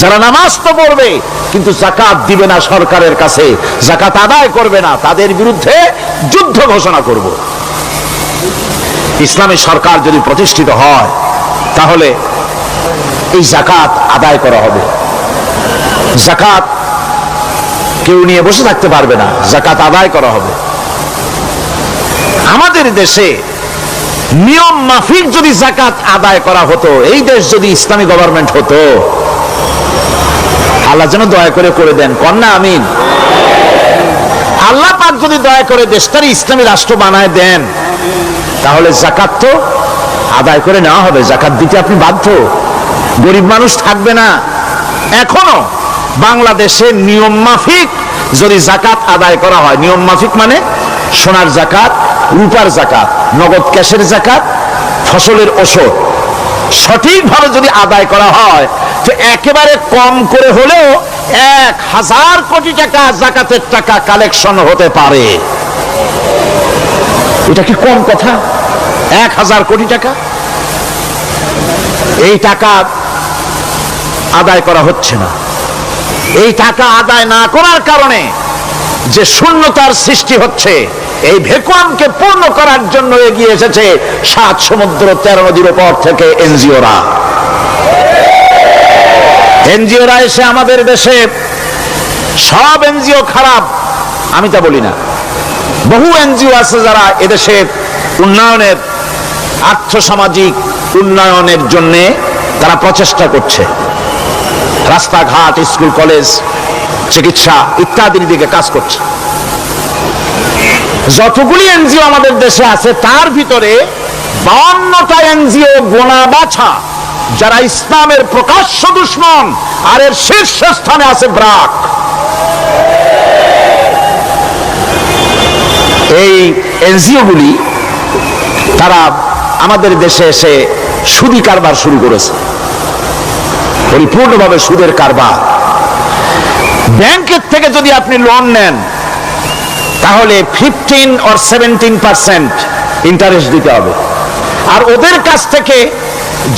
যারা নামাজ তো পড়বে কিন্তু যাকাত দিবে না, সরকারের কাছে যাকাত আদায় করবে না, তাদের বিরুদ্ধে যুদ্ধ ঘোষণা করব। ইসলামী সরকার যদি প্রতিষ্ঠিত হয় তাহলে এই যাকাত আদায় করা হবে। যাকাত কেউ নিয়ে বসে থাকতে পারবে না, যাকাত আদায় করা হবে। আমাদের দেশে নিয়ম মাফিক যদি যাকাত আদায় করা হতো, এই দেশ যদি ইসলামী গভর্নমেন্ট হতো, আল্লাহ যেন দয়া করে দেন, কন্যা আমিন। আল্লাহ পাক যদি দয়া করে দেশটারে ইসলামী রাষ্ট্র বানায় দেন, তাহলে যাকাত তো আদায় করে নেওয়া হবে। যাকাত দিতে আপনি বাধ্য, গরিব মানুষ থাকবে না। এখনো বাংলাদেশে নিয়ম মাফিক যদি যাকাত আদায় করা হয়, নিয়ম মাফিক মানে সোনার যাকাত, রূপার যাকাত, নগদ ক্যাশের যাকাত, ফসলের ওষুধ সঠিকভাবে যদি আদায় করা হয়, তো একেবারে কম করে হলেও 1000 কোটি টাকা যাকাতের টাকা কালেকশন হতে পারে। এটা কি কম কথা? 1000 কোটি টাকা, এই টাকা আদায় করা হচ্ছে না। এই টাকা আদায় না করার কারণে যে শূন্যতার সৃষ্টি হচ্ছে, এই ভ্যাকুয়ামকে পূর্ণ করার জন্য এগিয়ে এসেছে 7 সমুদ্র 13 নদীর উপর থেকে এনজিওরা। এনজিওরা এসে আমাদের দেশে, সব এনজিও খারাপ আমি তা বলি না, বহু এনজিও আছে যারা এদেশের উন্নয়নের, আর্থসামাজিক উন্নয়নের জন্য তারা প্রচেষ্টা করছে। রাস্তাঘাট, স্কুল কলেজ, চিকিৎসা ইত্যাদির দিকে কাজ করছে। যতগুলি এনজিও আমাদের দেশে আছে তার ভিতরে 52টা এনজিও গোনা বাছা যারা ইসলামের প্রকাশ্য দুশমন, আর এর শীর্ষস্থানে আছে ব্রাক। এই এনজিও গুলি তারা আমাদের দেশে এসে সুদি কারবার শুরু করেছে, পরিপূর্ণভাবে সুদের কারবার। ব্যাংকের থেকে যদি আপনি লোন নেন তাহলে 15 or 17% ইন্টারেস্ট দিতে হবে, আর ওদের কাছ থেকে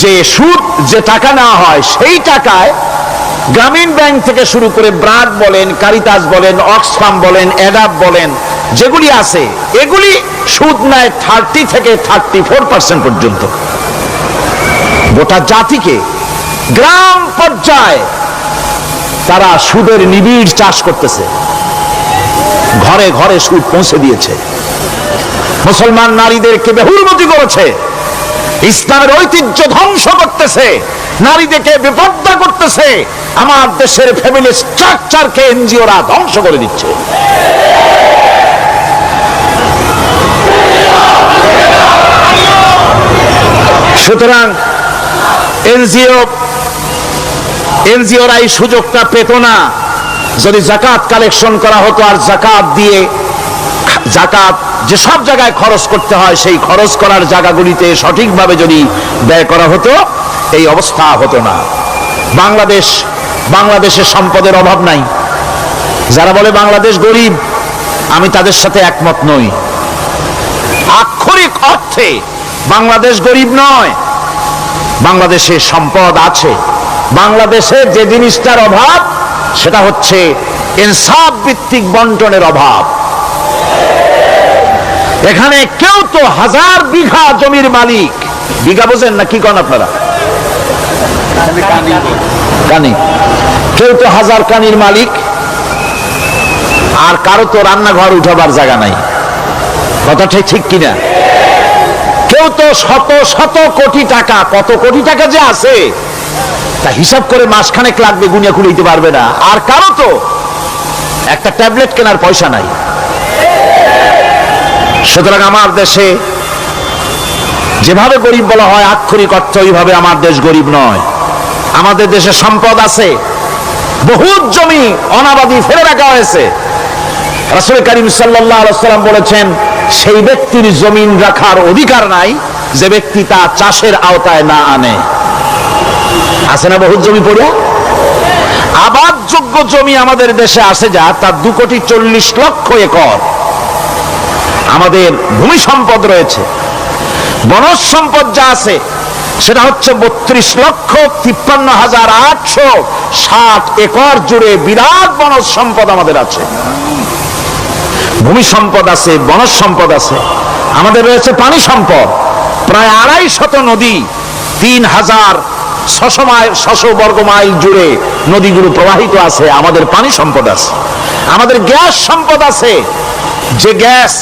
যে সুদ, যে টাকা নেওয়া হয়, সেই টাকায় গ্রামীণ ব্যাংক থেকে শুরু করে ব্রাক বলেন, কারিতাস বলেন, অক্সফাম বলেন, এডাপ বলেন, যেগুলি আছে এগুলি সুদ নেয় 30 থেকে 34% পর্যন্ত। গোটা জাতিকে গ্রাম পর্যায়ে তারা সুদের নিবিড় চাষ করতেছে, ঘরে ঘরে সুদ পৌঁছে দিয়েছে, মুসলমান নারীদেরকে বেহুরমতি করেছে, ইসলামের ঐতিহ্য ধ্বংস করতেছে, নারীদেরকে বিপর্দা করতেছে, আমার দেশের ফ্যামিলি স্ট্রাকচারকে এনজিওরা ধ্বংস করে দিচ্ছে। সুতরাং এনজিওরা এই সুযোগটা পেত না। যদি যাকাত কালেকশন করা হতো আর যাকাত দিয়ে, যাকাত যে সব জায়গায় খরচ করতে হয় সেই খরচ করার জায়গাগুলিতে সঠিকভাবে যদি ব্যয় করা হতো, এই অবস্থা হতো না। বাংলাদেশের সম্পদের অভাব নাই। যারা বলে বাংলাদেশ গরিব, আমি তাদের সাথে একমত নই। আক্ষরিক অর্থে বাংলাদেশ গরিব নয়, বাংলাদেশে সম্পদ আছে। বাংলাদেশে যে জিনিসটার অভাব সেটা হচ্ছে ইনসাফ ভিত্তিক বন্টনের অভাব। এখানে কেউ তো 1000 বিঘা জমির মালিক, বিঘা বোঝেন না কি কন আপনারা? কানি। কেউ তো 1000 কানির মালিক, আর কারো তো রান্নাঘর উঠাবার জায়গা নাই। কথাটা ঠিক কিনা? কেউ তো শত শত কোটি টাকা, কত কোটি টাকা যে আছে তা হিসাব করে মাসখানেক লাগবে, গুনিয়া খুলিতে পারবে না। আর কারো তো একটা ট্যাবলেট কেনার পয়সা নাই। সুতরাং আমার দেশে যেভাবে গরিব বলা হয় আক্ষরিক অর্থ ওইভাবে আমার দেশ গরিব নয়। আমাদের দেশে সম্পদ আছে, বহুত জমি অনাবাদি ফেলে রাখা হয়েছে, রাসূল করিম সাল্লাল্লাহু আলাইহি ওয়াসাল্লাম বলেছেন, সেই ব্যক্তির জমিন রাখার অধিকার নাই যে ব্যক্তি তা চাষের আওতায় না আনে। আছে না বহুত জমি পড়িয়া? আবাদযোগ্য জমি আমাদের দেশে আছে যা, তার 2,40,00,000 একর। আমাদের ভূমি সম্পদ রয়েছে, বনজ সম্পদ যা আছে সেটা হচ্ছে 32,53,860 একর জুড়ে বিরাট বনজ সম্পদ আমাদের আছে। ভূমি সম্পদ আছে, বনজ সম্পদ আছে। আমাদের রয়েছে পানি সম্পদ, প্রায় 250 নদী, 3,600 বর্গ মাইল জুড়ে নদীগুলো প্রবাহিত আছে। আমাদের পানি সম্পদ আছে। আমাদের গ্যাস সম্পদ আছে, যে গ্যাস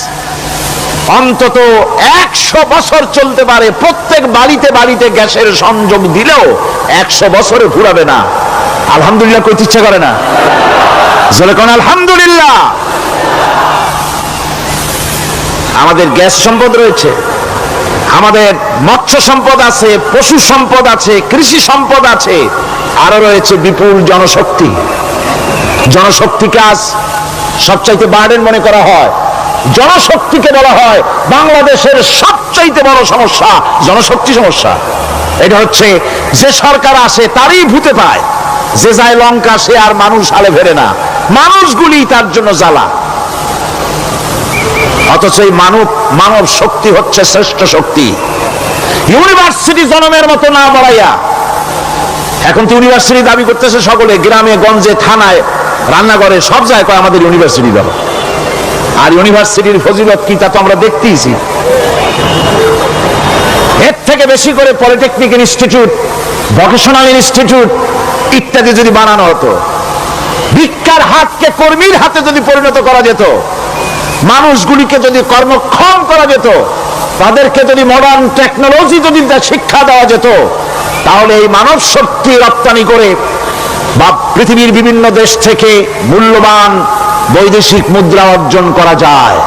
অন্তত 100 বছর চলতে পারে। প্রত্যেক বাড়িতে বাড়িতে গ্যাসের সংযোগ দিলেও 100 বছরে ফুরাবে না। আলহামদুলিল্লাহ কইতে ইচ্ছা করে না? জোরে কোন আলহামদুলিল্লাহ। আমাদের গ্যাস সম্পদ রয়েছে, আমাদের মৎস্য সম্পদ আছে, পশু সম্পদ আছে, কৃষি সম্পদ আছে, আরো রয়েছে বিপুল জনশক্তি। জনশক্তিকে আজ সবচাইতে বার্ডেন মনে করা হয়। জনশক্তিকে বলা হয় বাংলাদেশের সবচাইতে বড় সমস্যা, জনশক্তি সমস্যা। এটা হচ্ছে যে সরকার আসে তারই ভূতে পায়, যে যায় লঙ্কা সে আর মানুষ আলে ফেরে না, মানুষগুলি তার জন্য জ্বালা। অথচ এই মানব শক্তি হচ্ছে শ্রেষ্ঠ শক্তি। ইউনিভার্সিটি জনমের মতো না বাড়াইয়া, এখন তো ইউনিভার্সিটি দাবি করতেছে সকলে, গ্রামে গঞ্জে থানায় রান্নাঘরে সব জায়গায় আমাদের ইউনিভার্সিটি দাও। আর ইউনিভার্সিটির ফজিলত কি তা তো আমরা দেখতেইছি। এর থেকে বেশি করে পলিটেকনিক ইনস্টিটিউট, ভোকেশনাল ইনস্টিটিউট ইত্যাদি যদি বানানো হতো, ভিক্ষার হাতকে কর্মীর হাতে যদি পরিণত করা যেত, মানুষগুলিকে যদি কর্মক্ষম করা যেত, তাদেরকে যদি মডার্ন টেকনোলজি যদি শিক্ষা দেওয়া যেত, তাহলে এই মানব শক্তি রপ্তানি করে বা পৃথিবীর বিভিন্ন দেশ থেকে মূল্যবান বৈদেশিক মুদ্রা অর্জন করা যায়।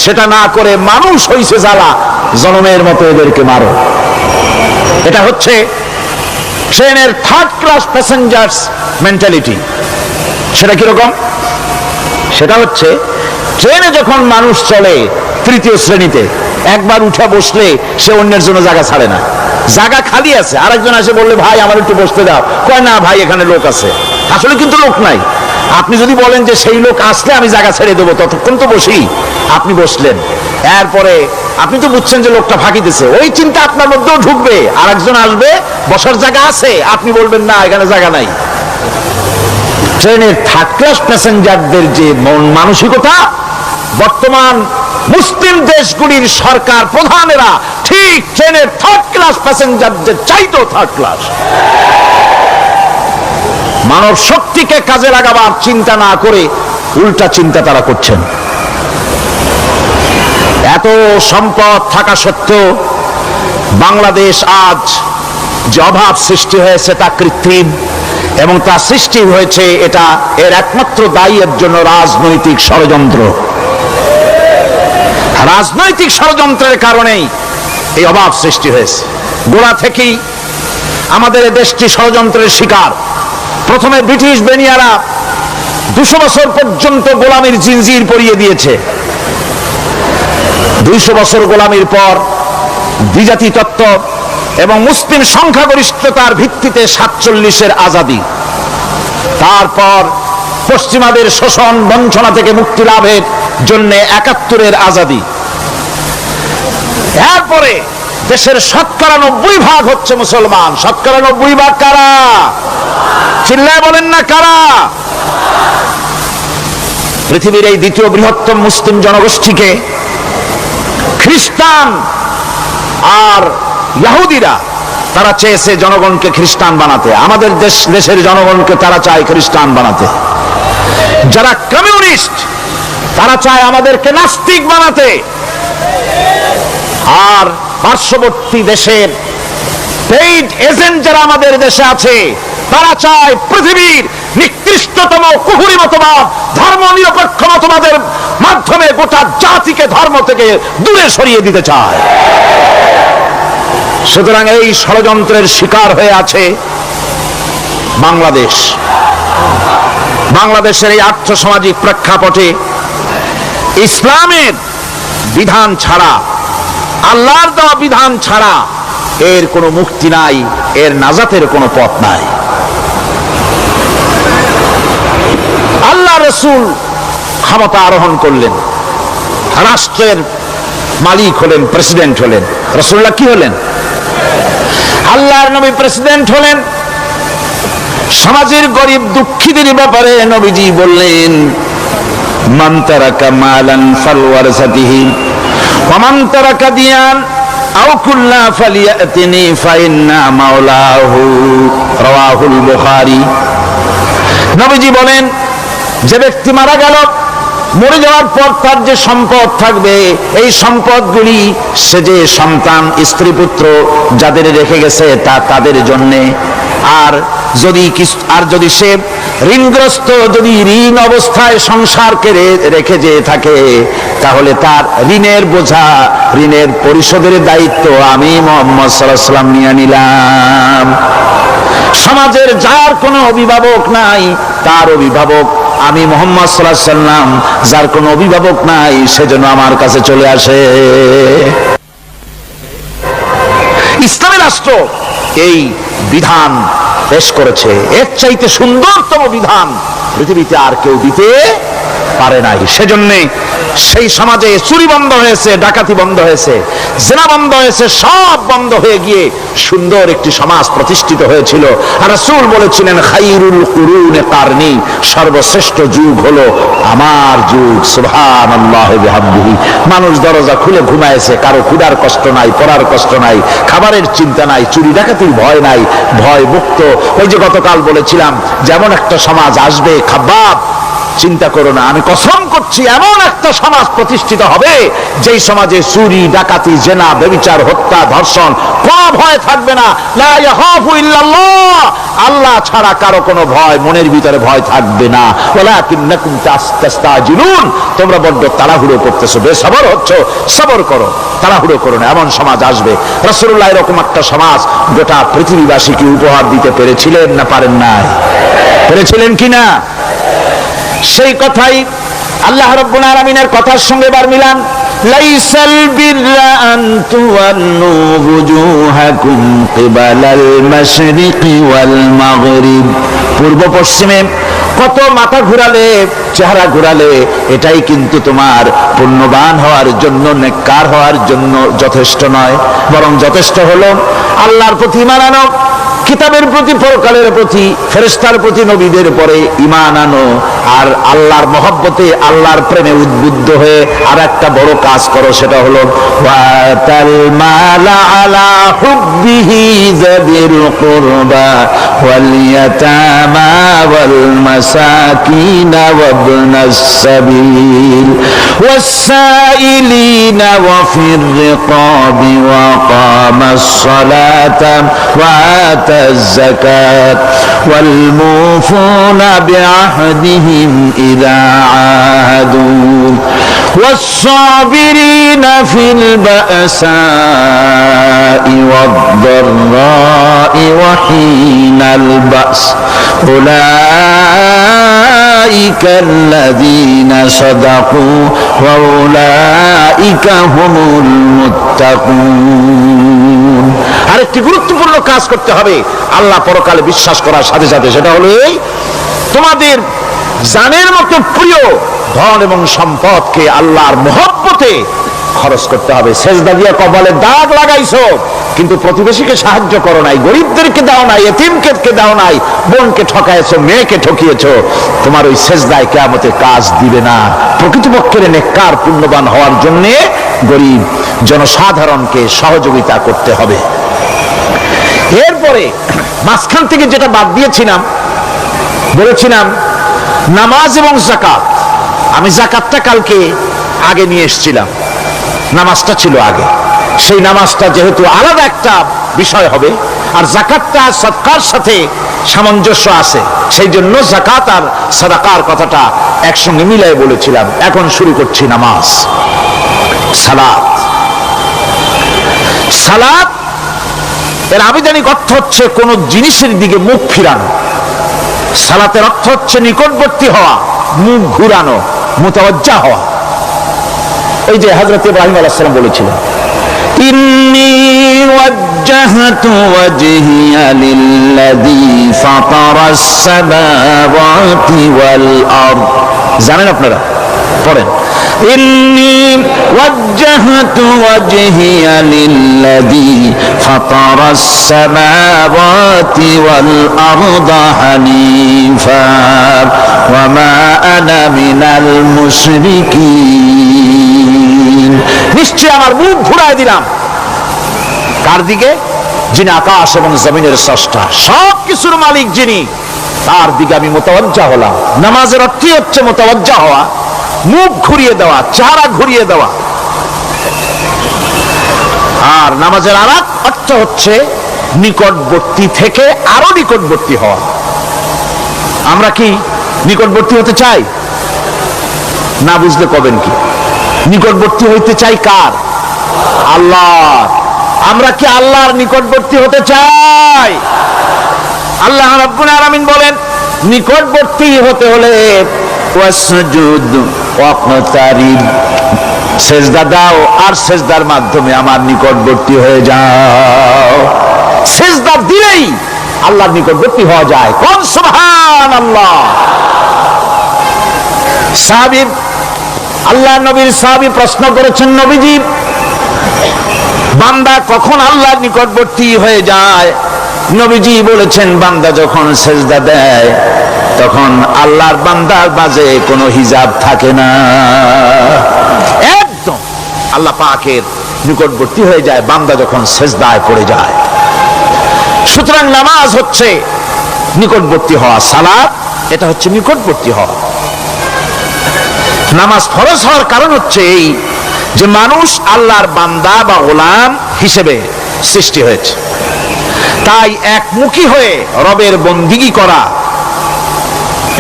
সেটা না করে মানুষ হইছে জ্বালা, জনমের মতো এদেরকে মারো। এটা হচ্ছে ট্রেনের 3rd ক্লাস প্যাসেঞ্জার্স মেন্টালিটি। সেটা কিরকম? সেটা হচ্ছে ট্রেনে যখন মানুষ চলে 3য় শ্রেণীতে, একবার উঠে বসলে সে অন্যের জন্য জায়গা ছাড়ে না। জায়গা খালি আছে, আরেকজন এসে বললে ভাই আমার একটু বসতে দাও, কয় না ভাই এখানে লোক আছে। আসলে কিন্তু লোক নাই। আপনি যদি বলেন যে সেই লোক আসলে আমি জায়গা ছেড়ে দেবো, ততক্ষণ তো বসি। আপনি বসলেন, এরপরে আপনি তো বুঝছেন যে লোকটা ফাঁকি দিছে, ওই চিন্তা আপনার মধ্যেও ঢুকবে, আরেকজন আসবে, বসার জায়গা আছে, আপনি বলবেন না এখানে জায়গা নাই। ট্রেনের 3rd ক্লাস প্যাসেঞ্জারদের যে মন মানসিকতা, বর্তমান মুসলিম দেশগুলির সরকার প্রধানেরা ঠিক ট্রেনের 3rd ক্লাস প্যাসেঞ্জারদের চাইতেও 3rd ক্লাস। মানব শক্তিকে কাজে লাগাবার চিন্তা না করে উল্টা চিন্তা তারা করছেন। এত সম্পদ থাকা সত্ত্বেও বাংলাদেশ আজ যে অভাব সৃষ্টি হয়েছে তা কৃত্রিম, এবং তা সৃষ্টি হয়েছে এটা এর একমাত্র দায়ী এর জন্য রাজনৈতিক ষড়যন্ত্র। রাজনৈতিক ষড়যন্ত্রের কারণেই এই অভাব সৃষ্টি হয়েছে। গোড়া থেকেই আমাদের দেশটি ষড়যন্ত্রের শিকার। প্রথমে ব্রিটিশ বেনিয়ারা 200 বছর পর্যন্ত গোলামীর জিনজির পরিয়ে দিয়েছে। 200 বছর গোলামীর পর দ্বিজাতি তত্ত্ব এবং মুসলিম সংখ্যাগরিষ্ঠতার ভিত্তিতে 47-এর আজাদি, তারপর পশ্চিমাদের শোষণ বঞ্চনা থেকে মুক্তি লাভের জন্য 71-এর আজাদি, এরপরে দেশের 90% হচ্ছে মুসলমান। 90% কারা? চিল্লায় বলেন না কারা? পৃথিবীর এই দ্বিতীয় বৃহত্তম মুসলিম জনগোষ্ঠীকে খ্রিস্টান আর ইহুদিরা তারা চেয়েছে জনগণকে খ্রিস্টান বানাতে। আমাদের দেশের জনগণকে তারা চায় খ্রিস্টান বানাতে। যারা কমিউনিস্ট তারা চায় আমাদেরকে নাস্তিক বানাতে। আর পার্শ্ববর্তী দেশের পেইড এজেন্ট যারা আমাদের দেশে আছে তারা চায় পৃথিবীর নিকৃষ্টতম কুফরি মতবাদ, ধর্ম নিরপেক্ষ মতবাদের মাধ্যমে গোটা জাতিকে ধর্ম থেকে দূরে সরিয়ে দিতে চায়। সুতরাং এই ষড়যন্ত্রের শিকার হয়ে আছে বাংলাদেশ। বাংলাদেশের এই আর্থসামাজিক প্রেক্ষাপটে ইসলামের বিধান ছাড়া, আল্লাহর দেওয়া বিধান ছাড়া এর কোনো মুক্তি নাই, এর নাজাতের কোনো পথ নাই। আল্লাহ রাসূল ক্ষমতা আরোহণ করলেন, রাষ্ট্রের মালিক হলেন, প্রেসিডেন্ট হলেন। রাসূলুল্লাহ কি হলেন? আল্লাহর নবী প্রেসিডেন্ট হলেন। সমাজের গরিব দুঃখীদের ব্যাপারে নবীজি বললেন, মান তারাকা মালান ফালওয়ারাসাতিহি ওয়া মান তারাকা দিয়ান আও কুল্লা ফালিয়াতিনি ফাইন্না মাওলাহু, রাওয়াহুল বুখারী। নবীজি বলেন, যে ব্যক্তি মারা গেল, মরে যাওয়ার পর তার যে সম্পদ থাকবে, এই সম্পদগুলি সে যে সন্তান, স্ত্রী, পুত্র যাদের রেখে গেছে তা তাদের জন্যে। আর যদি সে ঋণগ্রস্ত, যদি ঋণ অবস্থায় সংসারকে রেখে যেয়ে থাকে, তাহলে তার ঋণের বোঝা, ঋণের পরিশোধের দায়িত্ব আমি মুহাম্মদ সাল্লাল্লাহু আলাইহি ওয়াসাল্লাম নিয়ে নিলাম। সমাজের যার কোনো অভিভাবক নাই, তার অভিভাবক আমি মুহাম্মদ সাল্লাল্লাহু আলাইহি ওয়াসাল্লাম। যার কোনো অভিভাবক নাই, সেজন্য আমার কাছে চলে আসে। ইসলামী রাষ্ট্র এই বিধান পেশ করেছে। এর চাইতে সুন্দরতম বিধান পৃথিবীতে আর কেউ দিতে পারে নাই। সেজন্য সেই সমাজে চুরি বন্ধ হয়েছে, ডাকাতি বন্ধ হয়েছে, জিনা বন্ধ হয়েছে, সব বন্ধ হয়ে গিয়ে সুন্দর একটি সমাজ প্রতিষ্ঠিত হয়েছিল। আর রাসূল বলেছিলেন, খায়রুল কুরুনে কারনি, সর্বশ্রেষ্ঠ যুগ হলো আমার যুগ। সুবহানাল্লাহি বিহামদিহি। মানুষ দরজা খুলে ঘুমায়েছে, কারো ক্ষুধার কষ্ট নাই, পড়ার কষ্ট নাই, খাবারের চিন্তা নাই, চুরি ডাকাতির ভয় নাই, ভয় মুক্ত। ওই যে গতকাল বলেছিলাম, যেমন একটা সমাজ আসবে, খাব্বাব চিন্তা করো না, আমি কসম করছি এমন একটা সমাজ প্রতিষ্ঠিত হবে যেই সমাজে চুরি, ডাকাতি, জেনা, ব্যভিচার, হত্যা, ধর্ষণ কোনো ভয় থাকবে না। লা ইয়াখাফু ইল্লাল্লাহ, আল্লাহ ছাড়া কারো কোনো ভয়, মনের ভিতরে ভয় থাকবে না। ওয়ালাকিন্নাকুম তাস্তাজিলুন, তোমরা বড্ড তাড়াহুড়ো করতেছো, বেসবর হচ্ছো, সবর করো, তাড়াহুড়ো করো না। এমন সমাজ আসবে। রাসূলুল্লাহ এরকম একটা সমাজ গোটা পৃথিবীবাসীকে উপহার দিতে পেরেছিলেন না পারেন নাই? পেরেছিলেন কিনা? সেই কথাই আল্লাহ রাব্বুল আলামিনের কথার সঙ্গে বার মিলান। লাইসাল বিররা আন তুওয়াল্লু বুজুহাকুম কিবালাল মাশরিকি ওয়াল মাগরিব, পূর্ব পশ্চিমে কত মাথা ঘুরালে, চেহারা ঘুরালে, এটাই কিন্তু তোমার পুণ্যবান হওয়ার জন্য, নেককার হওয়ার জন্য যথেষ্ট নয়। বরং যথেষ্ট হলো আল্লাহর প্রতি ঈমান আনো, কিতাবের প্রতি, পরকালের প্রতি, ফেরেশতার প্রতি, নবীদের পরে ঈমান আনো, আর আল্লাহর মহব্বতে, আল্লাহর প্রেমে উদ্বুদ্ধ হয়ে আর একটা বড় কাজ করো, সেটা হলো ওয়াতাল মালা আলা হুব্বিহি যাবিল কুরবা ওয়াল ইয়াতামা ওয়াল মাসাকিন ওয়াবনাস সাবিল ওয়াস-সাইলিনা ওয়া ফির রিকাবি ওয়া কামাস সালাতা ওয়া الزكاة والموفون بعهدهم إذا عاهدوا والصابرين في البأساء والضراء وحين البأس أولئك الذين صدقوا وأولئك هم المتقون। আরেকটি গুরুত্বপূর্ণ কাজ করতে হবে আল্লাহ পরকালে বিশ্বাস করার সাথে সাথে, সেটা হলো এই, তোমাদের জানের মতো প্রিয় ধন এবং সম্পদকে আল্লাহর মহব্বতে খরচ করতে হবে। সেজদা দিয়া কপালে দাগ লাগাইছো, কিন্তু প্রতিবেশীকে সাহায্য করো নাই, গরিবদেরকে দাও নাই, এতিমকে দাও নাই, বোনকে ঠকাইছো, মেয়েকে ঠকিয়েছো, তোমার ওই সেজদায় কিয়ামতে কাজ দিবে না। প্রকৃতপক্ষে নেককার পুণ্যবান হওয়ার জন্য গরিব জনসাধারণকে সহযোগিতা করতে হবে। এরপরে মাঝখান থেকে যেটা বাদ দিয়েছিলাম, বলেছিলাম নামাজ এবং যাকাত। আমি যাকাতটা কালকে আগে নিয়ে এসেছিলাম, নামাজটা ছিল আগে। সেই নামাজটা যেহেতু আলাদা একটা বিষয় হবে, আর যাকাতটা সদকার সাথে সামঞ্জস্য আছে, সেই জন্য যাকাত আর সাদাকার কথাটা একসঙ্গে মিলাই বলেছিলাম। এখন শুরু করছি নামাজ। সালাত, সালাত এর আবিধানিক অর্থ হচ্ছে কোন জিনিসের দিকে মুখ ফিরানো। সালাতের অর্থ হচ্ছে নিকটবর্তী হওয়া, মুখ ঘুরানো, মুতাওয়াজ্জা হওয়া। ওই যে হযরত ইব্রাহিম আলাইহিস সালাম বলেছিলেন, ইন্নী ওয়াজ্জাহতু ওয়াজহিয়া লিল্লাযী ফাতারাস সামাওয়াতি ওয়াল আরদ। জানেন আপনারা? পড়েন, ইন্নী ওয়াজ্জাহতু ওয়াজহিয়া লিল্লাযী ফাতারাস সামাওয়াতি ওয়াল আরদা হানিফা ওয়া মা আনা মিনাল মুশরিকিন। নিশ্চয় আমার মুখ ঘুরায় দিলাম কার দিকে? যিনি আকাশ এবং জমিনের স্রষ্টা, সব কিছুর মালিক যিনি, তার দিকে আমি মুতাওয়াজ্জা হলাম। নামাজের অর্থই হচ্ছে মুতাওয়াজ্জা হওয়া, মুখ ঘুরিয়ে দেওয়া, চেহারা ঘুরিয়ে দেওয়া। আর নামাজের আরেক অর্থ হচ্ছে নিকটবর্তী থেকে আরো নিকটবর্তী হওয়া। আমরা কি নিকটবর্তী হতে চাই? না বুঝলে কবেন কি? নিকটবর্তী হইতে চাই কার? আল্লাহ। আমরা কি আল্লাহর নিকটবর্তী হতে চাই? আল্লাহ রাব্বুল আলামিন বলেন, নিকটবর্তী হতে হলে ওয়াসজুদ ওয়াকতারিব, সিজদা দাও আর সিজদার মাধ্যমে আমার নিকটবর্তী হয়ে যাও। সিজদা দিলেই আল্লাহর নিকটবর্তী হওয়া যায়। কোন সুবহানাল্লাহ। সাহাবী, আল্লাহ নবীর সাহাবী প্রশ্ন করেছেন, নবীজি, বান্দা কখন আল্লাহর নিকটবর্তী হয়ে যায়? নবীজি বলেছেন, বান্দা যখন সিজদা দেয় তখন আল্লাহর বান্দার মাঝে কোনো হিজাব থাকে না, একদম আল্লাহ পাকের নিকটবর্তী হয়ে যায় বান্দা যখন সিজদায় পড়ে যায়। সুতরাং নামাজ হচ্ছে নিকটবর্তী হওয়া, সালাত এটা হচ্ছে নিকটবর্তী হওয়া। নামাজ ফরজ হওয়ার কারণ হচ্ছে এই যে মানুষ আল্লাহর বান্দা বা গোলাম হিসেবে সৃষ্টি হয়েছে, তাই একমুখী হয়ে রবের বন্দিগি করা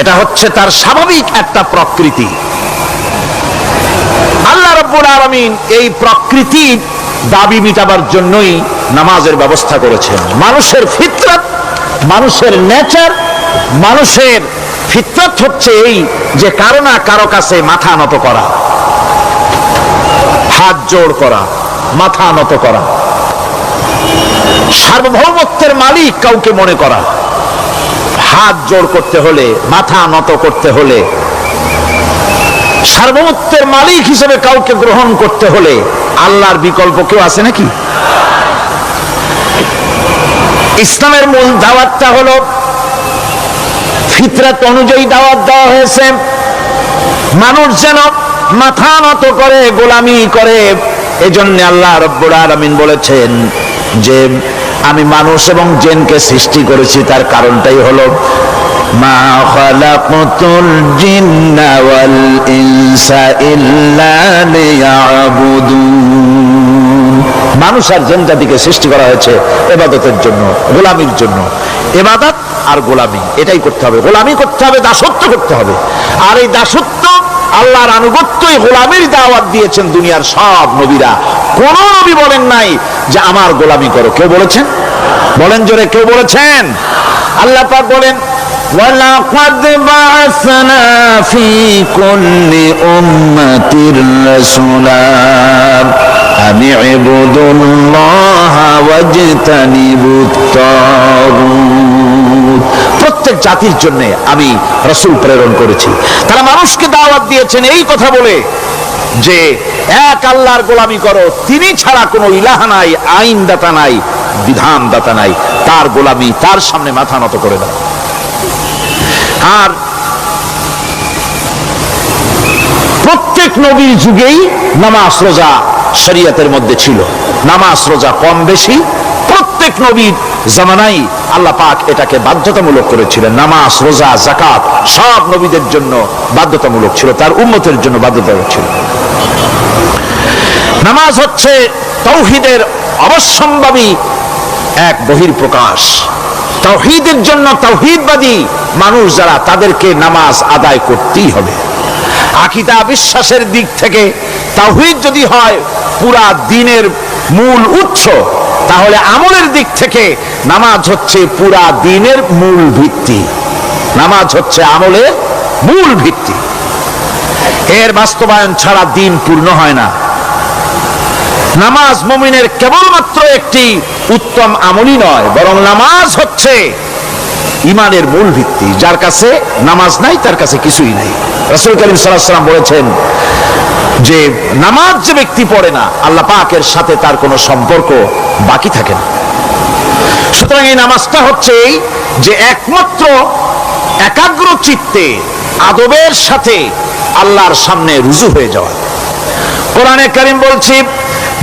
এটা হচ্ছে তার স্বাভাবিক একটা প্রকৃতি। আল্লাহ রাব্বুল আলামিন এই প্রকৃতির দাবি মিটাবার জন্যই নামাজের ব্যবস্থা করেছেন। মানুষের ফিতরত, মানুষের নেচার, মানুষের ফিতরত হচ্ছে এই যে কারো না কারো কাছে মাথা নত করা, হাত জোড় করা, মাথা নত করা, সার্বভৌমত্বের মালিক কাউকে মনে করা। হাত জোড় করতে হলে, মাথা নত করতে হলে, সার্বভৌমত্বের মালিক হিসেবে কাউকে গ্রহণ করতে হলে আল্লাহর বিকল্প কেউ আছে নাকি? ইসলামের মূল দাওয়াতটা হলো ফিতরত অনুযায়ী দাওয়াত দেওয়া হয়েছে। মানুষ যেন মাথা নত করে, গোলামি করে। এজন্য আল্লাহ রাব্বুল আলামিন বলেছেন যে আমি মানুষ এবং জিনকে সৃষ্টি করেছি, তার কারণটাই হলো মা খালাকতুল জিন্না ওয়াল ইনসা ইল্লা লিয়াবুদুন। মানুষ আর জিন জাতিকে সৃষ্টি করা হয়েছে ইবাদতের জন্য, গোলামির জন্য। ইবাদত আর গোলামি এটাই করতে হবে, গোলামি করতে হবে, দাসত্ব করতে হবে। আর এই দাসত্ব, আল্লাহর আনুগত্যই গোলামির দাওয়াত দিয়েছেন দুনিয়ার সব নবীরা। কোন নবী বলেন নাই যে আমার গোলামি করো। কেউ বলেছেন? বলেন জোরে, কেউ বলেছেন? আল্লাহ পাক বলেন, ওয়ালাকাদ বা'আসনা ফি কুল্লি উম্মাতির রাসূলা আনি ইবুদুল্লাহা ওয়াজতানিবুত তাগুত। প্রত্যেক জাতির জন্য আমি রাসূল প্রেরণ করেছি, তারা মানুষকে দাওয়াত দিয়েছেন এই কথা বলে যে এক আল্লাহর গোলামি করো, তিনি ছাড়া কোনো ইলাহ নাই, আইনদাতা নাই, বিধানদাতা নাই, তার গোলামি, তার সামনে মাথা নত করে দাও। আর প্রত্যেক নবীর যুগেই নামাজ রোজা শরীয়তের মধ্যে ছিল। নামাজ রোজা কম বেশি প্রত্যেক নবীর জামানায় আল্লাহ পাক এটাকে বাধ্যতামূলক করেছিলেন। নামাজ রোজা যাকাত সব নবীদের জন্য বাধ্যতামূলক ছিল, তার উম্মতের জন্য বাধ্যতামূলক ছিল। নামাজ হচ্ছে তাওহীদের অবশ্যম্ভাবী এক বহির্প্রকাশ। তাওহীদের জন্য তাওহীদবাদী মানুষ যারা, তাদেরকে নামাজ আদায় করতেই হবে। আকীদা বিশ্বাসের দিক থেকে তাওহীদ যদি হয় পুরা দ্বীনের মূল উৎস, তাহলে আমলের দিক থেকে নামাজ হচ্ছে পুরা দ্বীনের মূল ভিত্তি। নামাজ হচ্ছে আমলের মূল ভিত্তি, এর বাস্তবায়ন ছাড়া দিন পূর্ণ হয় না। নামাজ মুমিনের কেবলমাত্র একটি উত্তম আমলই নয়, বরং নামাজ হচ্ছে ইমানের মূল ভিত্তি। যার কাছে নামাজ নাই তার কাছে কিছুই নাই। রাসূল করিম সাল্লাল্লাহু আলাইহি ওয়াসাল্লাম বলেছেন যে নামাজ যে ব্যক্তি পড়ে না, আল্লাহ পাকের সাথে তার কোনো সম্পর্ক বাকি থাকে না। সুতরাং এই নামাজটা হচ্ছে যে একমাত্র একাগ্র চিত্তে আদবের সাথে আল্লাহর সামনে রুজু হয়ে যাওয়া। কোরআনে কারীম বলছে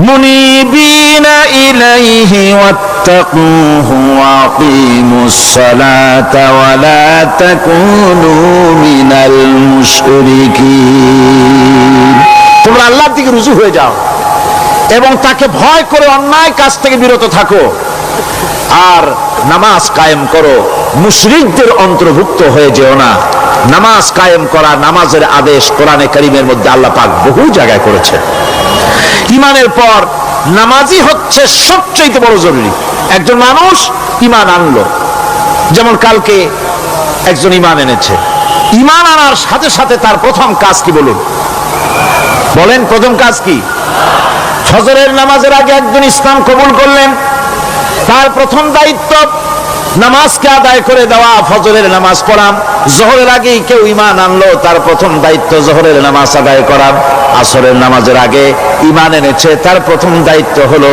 মুনিবিনা ইলাইহি ওয়াত্তাকুহু ওয়া আকিমুস সালাতা ওয়া লা তাকুনু মিনাল মুশরিকিন। তোমরা আল্লাহর দিকে রুজু হয়ে যাও এবং তাকে ভয় করে অন্যায় কাজ থেকে বিরত থাকো, আর নামাজ কায়েম করো, মুশরিকদের অন্তর্ভুক্ত হয়ে যেও না। নামাজ কায়েম করা, নামাজের আদেশ কোরআনে কারীমের মধ্যে আল্লাহ পাক বহু জায়গায় করেছেন। ঈমানের পর নামাজই হচ্ছে সবচেয়ে বড় জরুরি। একজন মানুষ ঈমান আনলো, যেমন কালকে একজন ঈমান এনেছে, ঈমান আনার সাথে সাথে তার প্রথম কাজ কি বলুন? বলেন প্রথম কাজ কি? ফজরের নামাজের আগে একজন ইসলাম কবুল করলেন, তার প্রথম দায়িত্ব নামাজকে আদায় করে দেওয়া, ফজরের নামাজ পড়া। জোহরের আগেই কেউ ঈমান আনলো, তার প্রথম দায়িত্ব জোহরের নামাজ আদায় করা। আসরের নামাজের আগে ঈমান এনেছে, তার প্রথম দায়িত্ব হলো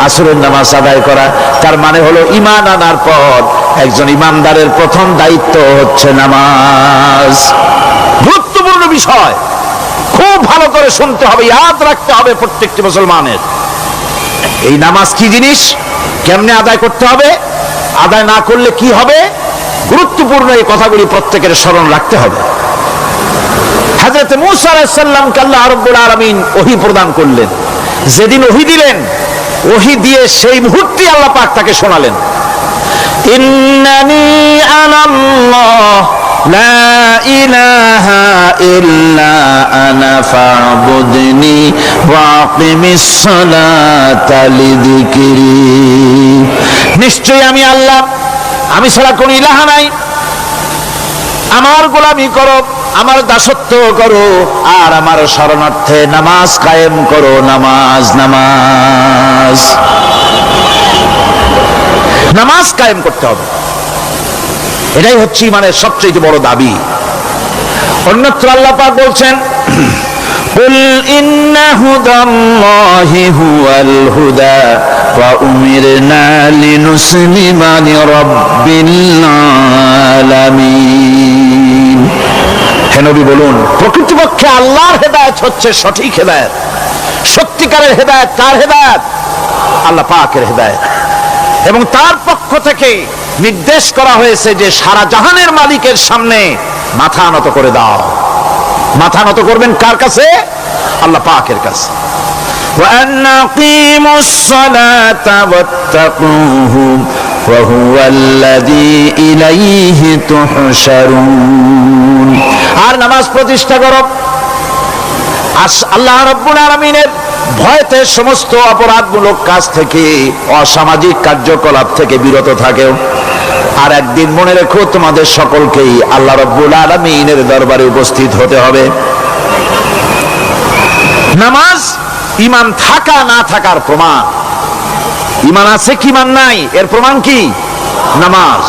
আসরের নামাজ আদায় করা। তার মানে হলো ঈমান আনার পর একজন ঈমানদারের প্রথম দায়িত্ব হচ্ছে নামাজ। গুরুত্বপূর্ণ বিষয়, খুব ভালো করে শুনতে হবে, ইয়াদ রাখতে হবে প্রত্যেকটি মুসলমানের। এই নামাজ কি জিনিস, কেমনে আদায় করতে হবে, আদায় না করলে কি হবে, গুরুত্বপূর্ণ এই কথাগুলি প্রত্যেকের স্মরণ রাখতে হবে। হযরত মূসা আলাইহিস সালামকে আল্লাহ রাব্বুল আলামিন ওহী প্রদান করলেন। যেদিন ওহী দিলেন, ওহী দিয়ে সেই মুহূর্তে আল্লাহ পাক তাকে শোনালেন, ইন্নানি আনাল্লাহ লা ইলাহা ইল্লা আনা ফা'বুদনি ওয়া আকিমিস সালাতা লিযিকরি। নিশ্চয়ই আমি আল্লাহ, আমি ছাড়া কোনো ইলাহা নাই, আমার গোলামি করো, আমার দাসত্ব করো, আর আমার শরণার্থে নামাজ কায়েম করো। নামাজ নামাজ নামাজ কায়েম করতে হবে, এটাই হচ্ছে ইমানের সবচেয়ে বড় দাবি। অন্যত্র আল্লাহ পাক বলছেন, কুল ইন্না হুদাল্লাহি হুয়াল হুদা ওয়া উমিরনা লিনুসলিমা লিরাব্বিল আলামিন। হে নবী বলুন, প্রকৃতপক্ষে আল্লাহর হেদায়েত হচ্ছে সঠিক হেদায়েত। সত্যিকারের হেদায়েত কার হেদায়েত? আল্লাহ পাকের হেদায়েত। এবং তার পক্ষ থেকে নির্দেশ করা হয়েছে যে সারা জাহানের মালিকের সামনে মাথা নত করে দাও। মাথা নত করবেন কার কাছে? আল্লাহ পাকের কাছে। ওয়া আনাকিমুস সালাতা ওয়াত্তাকুহু ওয়া হুয়াল্লাযী ইলাইহি তুহশারুন। আর নামাজ প্রতিষ্ঠা করো, আল্লাহ রাব্বুল আলামিনের ভয়তে সমস্ত অপরাধমূলক কাজ থেকে, অসামাজিক কার্যকলাপ থেকে বিরত থাকেও। আর একদিন মনে রেখো, তোমাদের সকলকেই আল্লাহ রাব্বুল আলামিনের দরবারে উপস্থিত হতে হবে। নামাজ ঈমান থাকা না থাকার প্রমাণ। ঈমান আছে কি ঈমান নাই এর প্রমাণ কি? নামাজ।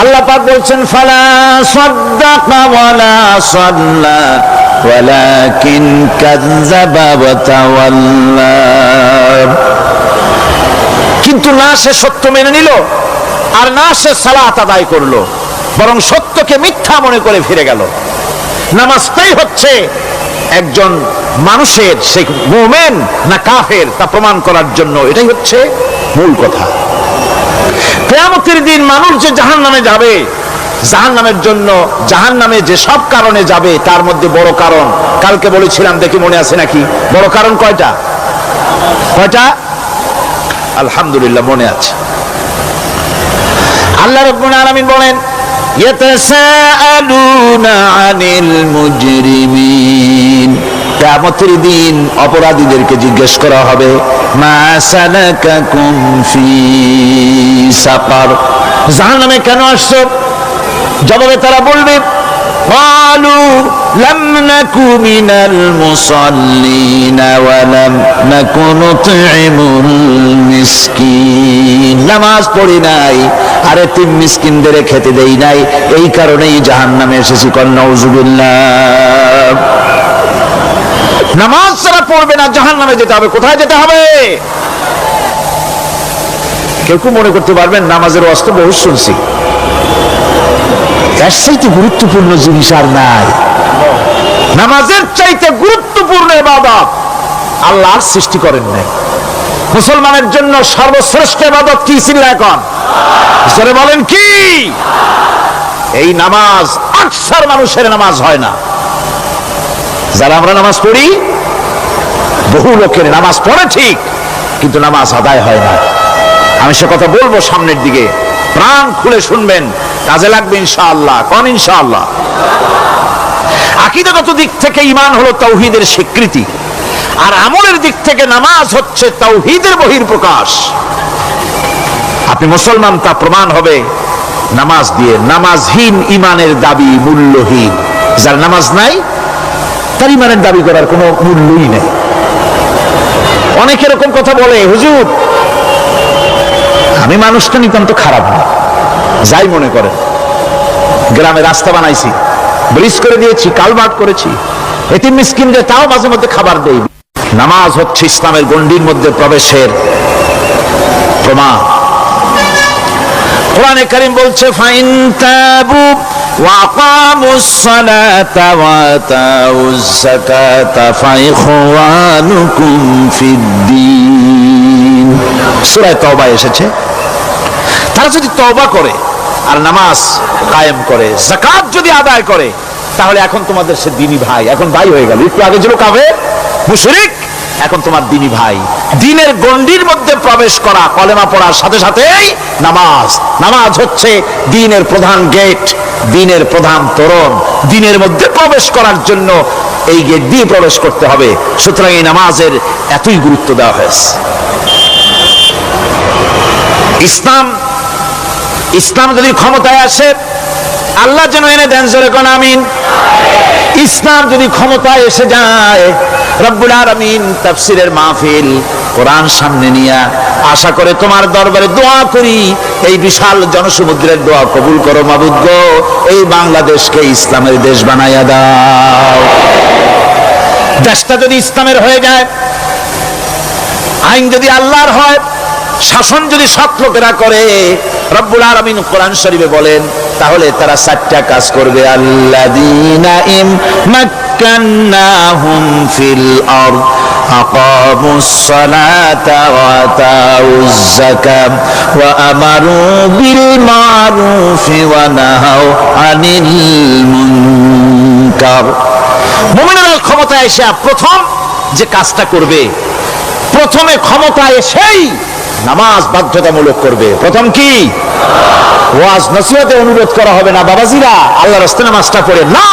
আল্লাহ পাক বলছেন, ফালা সাদ্দাকা ওয়ালা সাল্লা ওয়ালাকিন কাযযাবা ওয়া তাওয়াল্লা। কিন্তু না সে সত্য মেনে নিল, আর না সে সালাত আদায় করলো, বরং সত্যকে মিথ্যা মনে করে ফিরে গেল। নামাজটাই হচ্ছে একজন মানুষের, সে মুমিন না কাফের তা প্রমাণ করার জন্য, এটাই হচ্ছে মূল কথা। কিয়ামতের দিন মানুষ যে জাহান্নামে যাবে, জাহান্নামের জন্য, জাহান্নামে যে সব কারণে যাবে তার মধ্যে বড় কারণ, কালকে বলেছিলাম, দেখি মনে আছে নাকি, বড় কারণ কয়টা? কয়টা? আলহামদুলিল্লাহ মনে আছে। আল্লাহ রাব্বুল আলামিন বলেন, ইয়াতাসাআলুনা আনিল মুজরিমিন। কিয়ামতের দিন অপরাধীদেরকে জিজ্ঞেস করা হবে, মা সালাকাকুম ফি সাকার, জাহান্নামে কেন আসছো? জবাবে তারা বলবে قالوا لم نك من المصلين ولم نك نطعم المسكين নামাজ পড়ি নাই আর এতিম মিসকিনদের খেতে দেই নাই, এই কারণেই জাহান্নামে এসেছি। কল নাউযুবিল্লাহ। নামাজ যারা পড়বে না জাহান্নামে যেতে হবে। কোথায় যেতে হবে? কেউ কেউ মনে করতে পারবেন নামাজের অস্ত্র বহু শুনছি, এর চাইতে গুরুত্বপূর্ণ জিনিস আর নাই। নামাজের চাইতে গুরুত্বপূর্ণ ইবাদত আল্লাহর সৃষ্টি করেন নাই। মুসলমানের জন্য সর্বশ্রেষ্ঠ ইবাদত কি ছিল? এখন জোরে বলেন কি? এই নামাজ আকসার মানুষের নামাজ হয় না। যারা আমরা নামাজ পড়ি, বহু লোকের নামাজ পড়ে ঠিক, কিন্তু নামাজ আদায় হয় না। আমি সে কথা বলবো সামনের দিকে, প্রাণ খুলে শুনবেন, কাজে লাগবে ইনশাআল্লাহ। কোন ইনশাআল্লাহ? আকীদাগত দিক থেকে ঈমান হলো তাওহীদের স্বীকৃতি, আর আমলের দিক থেকে নামাজ হচ্ছে তাওহীদের বহিঃপ্রকাশ। আপনি মুসলমান তা প্রমাণ হবে নামাজ দিয়ে। নামাজহীন ঈমানের দাবি মূল্যহীন। যার নামাজ নাই তার ঈমানের দাবি করার কোনো মূল্যই নেই। অনেক এরকম কথা বলে, হুজুর আমি মানুষটা নিতান্ত খারাপ না, যাই মনে করেন, গ্রামে রাস্তা বানাইছি, ব্রিজ করে দিয়েছি, কালভার্ট করেছি, এতিম মিসকিনদের তাও মাঝে মধ্যে খাবার দেই। নামাজ হচ্ছে ইসলামের গণ্ডির মধ্যে প্রবেশের প্রমাণ। কোরআনে কারীম বলছে ফাইন তাবু ওয়া আকামুস সালাতা ওয়া আতাউজ যাকাতা ফাইখওয়ানুকুম ফিদ্দীন। সূরা তাওবা এসেছে। তারা যদি তওবা করে আর নামাজ কায়েম করে, যাকাত যদি আদায় করে, তাহলে এখন তোমাদের সে দ্বীনি ভাই, এখন ভাই হয়ে গেল। একটু আগে ছিল কাফের মুশরিক, এখন তোমার দ্বীনি ভাই। দ্বীনের গণ্ডির মধ্যে প্রবেশ করা, কলেমা পড়ার সাথে সাথেই নামাজ। নামাজ হচ্ছে দ্বীনের প্রধান গেট, দ্বীনের প্রধান তোরণ। দ্বীনের মধ্যে প্রবেশ করার জন্য এই গেট দিয়ে প্রবেশ করতে হবে। সুতরাং এই নামাজের এতই গুরুত্ব দেওয়া হয়েছে। ইসলাম যদি ক্ষমতায় আসে, আল্লাহ যেন এনে দেন, জোরে কোন আমিন। ইসলাম যদি ক্ষমতায় এসে যায়, রব্বুল আলামিন তাফসীরের মাহফিল, কোরআন সামনে নিয়ে আশা করে তোমার দরবারে দোয়া করি, এই বিশাল জনসমুদ্রের দোয়া কবুল করো মাবুদ গো, এই বাংলাদেশকে ইসলামের দেশ বানাইয়া দাও। দেশটা যদি ইসলামের হয়ে যায়, আইন যদি আল্লাহর হয়, শাসন যদি সৎ লোকেরা করে, রব্বুল আলামিন কোরআন শরীফে বলেন, তাহলে তারা 4টা কাজ করবে। আল্লাযীনা মাক্কান্নাহুম ফিল আরদ আকামুস সালাতা ওয়া আতাউজ যাকাত ওয়া আমারু বিল মারুফি ওয়া নাহাউ আনিল মুনকার। মুমিনরা ক্ষমতায় এসে প্রথম যে কাজটা করবে, প্রথমে ক্ষমতায় এসেই নামাজ বাধ্যতামূলক করবে। প্রথম কি? ওয়াজ নসিহতে অনুরোধ করা হবে না, বাবাজিরা আল্লাহর রাস্তায় নামাজটা পড়ে না।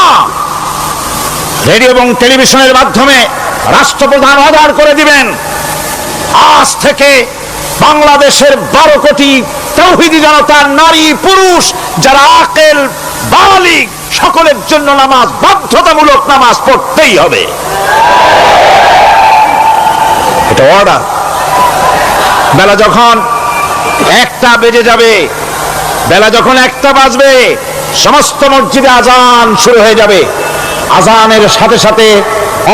রেডিও এবং টেলিভিশনের মাধ্যমে রাষ্ট্রপ্রধান অর্ডার করে দিবেন, আজ থেকে বাংলাদেশের 12 কোটি তাওহীদি জনতা, নারী পুরুষ যারা আকেল বালিগ, সকলের জন্য নামাজ বাধ্যতামূলক, নামাজ পড়তেই হবে। এটা অর্ডার। বেলা যখন 1টা বেজে যাবে, বেলা যখন 1টা বাজবে, সমস্ত মসজিদে আজান শুরু হয়ে যাবে। আজানের সাথে সাথে